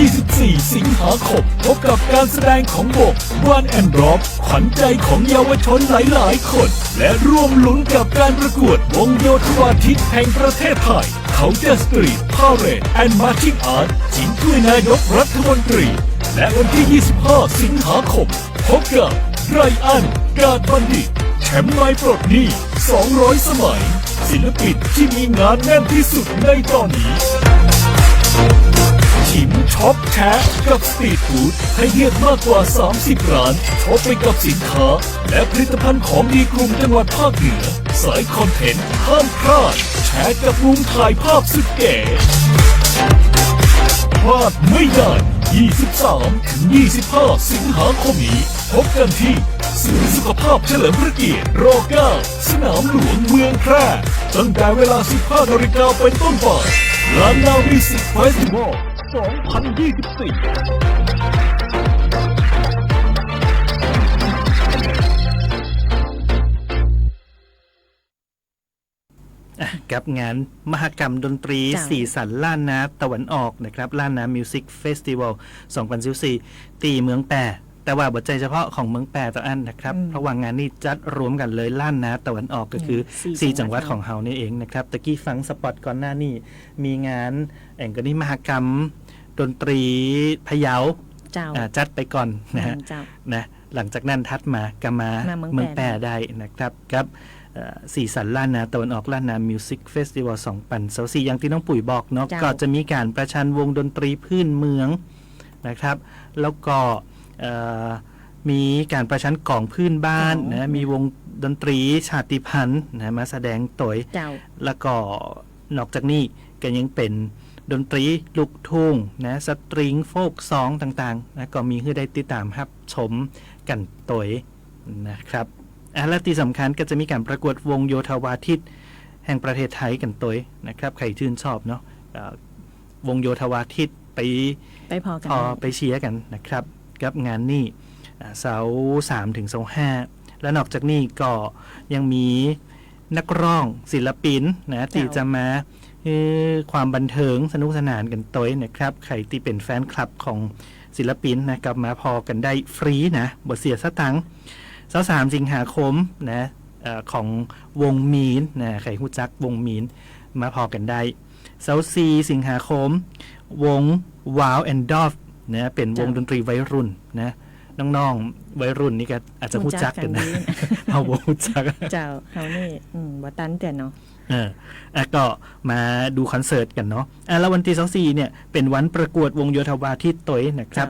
[SPEAKER 10] 24 สิงหาคมพบกับการแสดงของวงวันแอนด์ดรอปขวัญใจของเยาวชนหลายๆคนและร่วมลุ้นกับการประกวดวงโยธวาทิตแห่งประเทศไทยเขาจะสตรีทพาเรดแอนด์มาร์ชิ่งอาร์ตชิงถ้วยนายกรัฐมนตรีและวันที่ 25 สิงหาคมพบกับไรอันกาดบัณฑิตแชมป์ไม้ปลดหนี้200 สมัยศิลปินที่มีงานแน่นที่สุดในตอนนี้ชิมช็อปแชร์กับสตรีทฟู้ดให้เลือกมากกว่า30ร้านช็อปไปกับสินค้าและผลิตภัณฑ์ของดีกลุ่มจังหวัดภาคเหนือสายคอนเทนต์ห้ามพลาดแชร์กับมุมถ่ายภาพสุดเก๋พลาดไม่ได้23-25 สิงหาคมนี้พบกันที่ศูนย์สุขภาพเฉลิมพระเกียรติร9 สนามหลวงเมืองแพร่ตั้งแต่เวลา 15 นาฬิกาเป็นต้นไปล้านนามิวสิกเฟสติวัล2024
[SPEAKER 5] กับงานมหกรรมดนตรีสีสันล้านนาตะวันออกนะครับล้านนามิวสิกเฟสติวัล2024ตีเมืองแปรแต่ว่าบัดใจเฉพาะของเมืองแปรต่ออันนะครับเพราะว่างานนี้จัดรวมกันเลยล้านนาตะวันออกก็คือ4จังหวัดของเฮานี่เองนะครับตะกี้ฟังสปอตก่อนหน้านี้มีงานก็นี่มหกรรมดนตรีพะเยาจัดไปก่อนนะหลังจากนั้นทัดมากามาเมืองแปรได้นะครับกับสีสันล้านนาตะวันออกล้านนามิวสิกเฟสติวัล2024อย่างที่น้องปุ๋ยบอกเนาะก็จะมีการประชันวงดนตรีพื้นเมืองนะครับแล้วก็มีการประชันกลองพื้นบ้านนะมีวงดนตรีชาติพันธุ์นะมาแสดงตัวแล้วก็นอกจากนี้ก็ยังเป็นดนตรีลูกทุ่งนะสตริงโฟล์คซองต่างๆนะก็มีให้ได้ติดตามรับชมกันตัวนะครับและที่สำคัญก็จะมีการประกวดวงโยธวาทิตแห่งประเทศไทยกันตัวนะครับใครชื่นชอบเนาะวงโยธวาทิตไป
[SPEAKER 6] พอกัน
[SPEAKER 5] ไปเชียร์กันนะครับกับงานนี้เสาร์3 ถึงเสาร์5และนอกจากนี้ก็ยังมีนักร้องศิลปินนะที่จะมาความบันเทิงสนุกสนานกันตัวนะครับใครที่เป็นแฟนคลับของศิลปินนะกลับมาพอกันได้ฟรีนะบ่เสียสตังค์23 สิงหาคมนะของวงมีนนะใครรู้จักวงมีนมาพอกันได้24 สิงหาคม วง Wow and Dove นะเป็นวงดนตรีวัยรุ่นนะน้องๆวัยรุ่นนี่ก็อาจจะรู้จักกันนะเอาวงรู้จัก
[SPEAKER 6] เจ้าเขานี่บ่ตันเตือนเนาะ
[SPEAKER 5] ก็มาดูคอนเสิร์ตกันเนาะแล้ววันที่24เนี่ยเป็นวันประกวดวงโยธวาทิตโตยนะครับ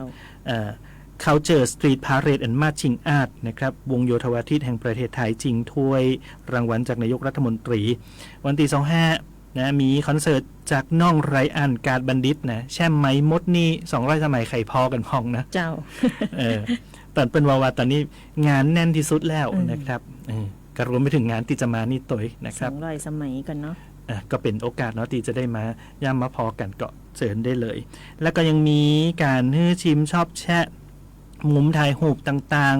[SPEAKER 5] Culture Street Parade and Marching Art นะครับวงโยธวาทิตแห่งประเทศไทยจริงถ้วยรางวัลจากนายกรัฐมนตรีวันที่25นะมีคอนเสิร์ตจากน้องไรอันการบัณฑิตนะแช่มไหมมดนี่200สมัยไข่พอกันพองนะ
[SPEAKER 6] เจ้า
[SPEAKER 5] ตอนเป็นวาวาตอนนี้งานแน่นที่สุดแล้วนะครับก็รวมไปถึงงานที่จะมานี่ตัวนะครับ
[SPEAKER 6] 200สมัยกันเนาะ
[SPEAKER 5] ก็เป็นโอกาสเนาะที่จะได้มาย่ำมาพอกันก็เชิญได้เลยแล้วก็ยังมีการชิมชอบแชะมุมถ่ายรูปต่าง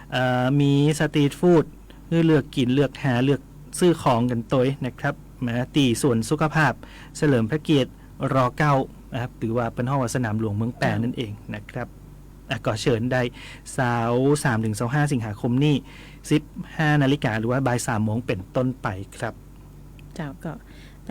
[SPEAKER 5] ๆมีสตรีทฟู้ดเลือกกินเลือกหาเลือกซื้อของกันตัวนะครับมาตีส่วนสุขภาพเฉลิมพระเกียรติร.9นะครับหรือว่าเป็นห้องสนามหลวงเมืองแปรนั่นเองนะครับก็เชิญได้3-25 สิงหาคมนี้ 15 นาฬิกาหรือว่าบ่าย 3 โมงเป็นต้นไปครับ
[SPEAKER 6] เจ้าก็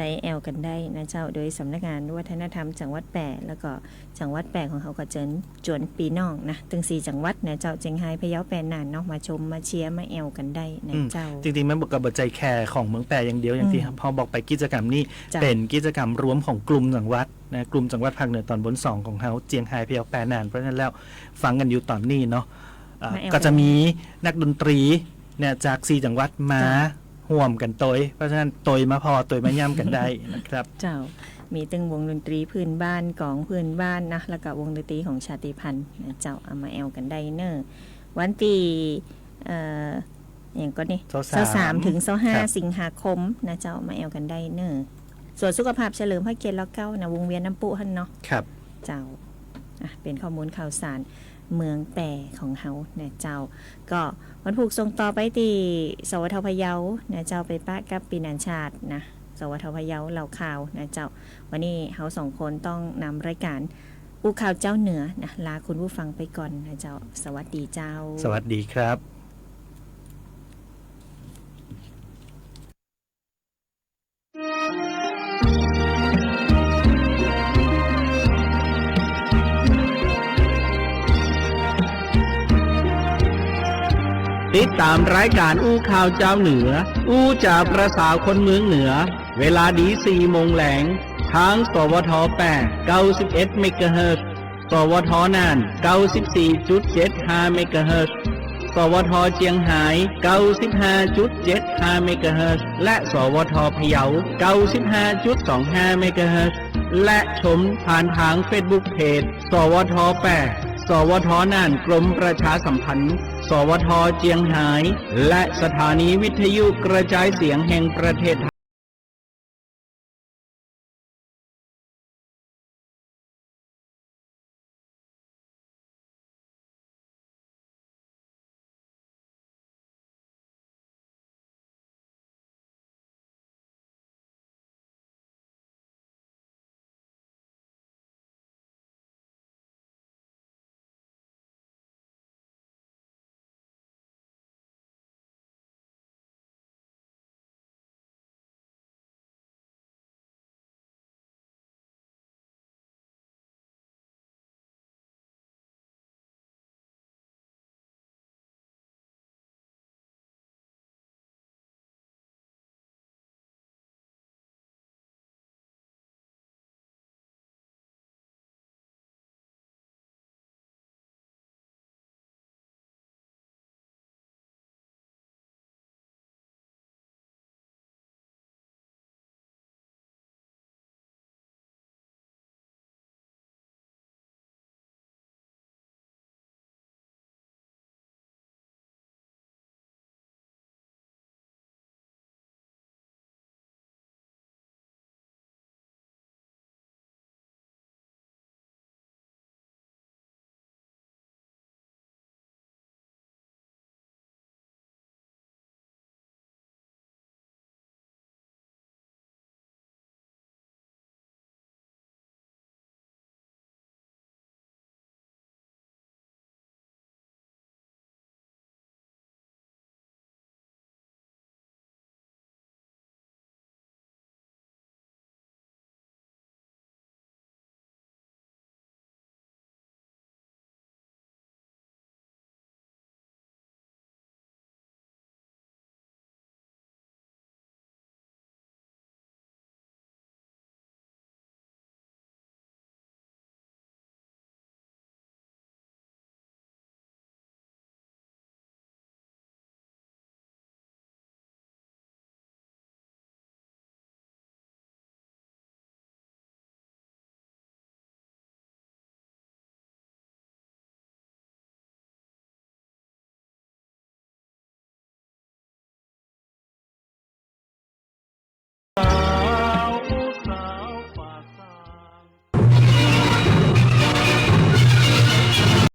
[SPEAKER 6] ไปแอลกันได้นะเจ้าโดยสำนักงานวัฒนธรรมจังหวัดแปรแล้วก็จังหวัดแปรของเขาก็เชิญจวนปีน้องนะถึง4จังหวัดนะเจ้าเจียงไฮ้พะเยาแปรน่านเนาะมาชมมาเชียร์มาแอลกันได้นะเจ้า
[SPEAKER 5] จริงๆมันบอกกับใจแค่ของเมืองแปรอย่างเดียวอย่างที่พอบอกไปกิจกรรมนี้เป็นกิจกรรมรวมของกลุ่มจังหวัดนะกลุ่มจังหวัดภาคเหนือตอนบน2ของเขาเจียงไฮ้พะเยาแปรน่านเพราะฉะนั้นแล้วฟังกันอยู่ตอนนี้เนาะก็จะมีนักดนตรีเนี่ยจาก4จังหวัดมาห่วมกันโตยเพราะฉะนั้นโตยมาพอโตยมาย่ำกันได้นะครับ
[SPEAKER 6] เจ้ามีตึงวงดนตรีพื้นบ้านของพื้นบ้านนะแล้วก็วงดนตรีของชาติพันธุ์นะเจ้าเอามาแอลกันได้เนอวันที่อย่างก็นี่23ถึง25สิงหาคมนะเจ้ามาแอลกันได้เนอส่วนสุขภาพเฉลิมพระเกียรติ9นะวงเวียนน้ำปุหันเนาะ
[SPEAKER 5] ครับ
[SPEAKER 6] เจ้าเป็นข้อมูลข่าวสารเมืองแปรของเฮาเนี่ยเจ้าก็วันผูกส่งต่อไปที่สวทพะเยาเนี่ยเจ้าไปปะกับปีนันชาตินะสวทพะเยาเหล่าข่าวนะเจ้าวันนี้เฮา2คนต้องนำรายการอู้ข่าวเจ้าเหนือนะลาคุณผู้ฟังไปก่อนนะเจ้าสวัสดีเจ้า
[SPEAKER 5] สวัสดีครับ
[SPEAKER 4] ติดตามรายการอู้ข่าวเจ้าเหนืออู้จากประสาคนเมืองเหนือเวลาดี4 โมงแหลงทางสวท8 91 เมกะเฮิรตซ์สวทน่าน 94.75 เมกะเฮิรตซ์สวทเจียงไฮ้ 95.75 เมกะเฮิรตซ์และสวทพะเยา 95.25 เมกะเฮิรตซ์และชมผ่านทางเฟซบุ๊กเพจสวท8 สวทน่านกรมประชาสัมพันธ์สวทเจียงไฮ้และสถานีวิทยุกระจายเสียงแห่งประเทศไทย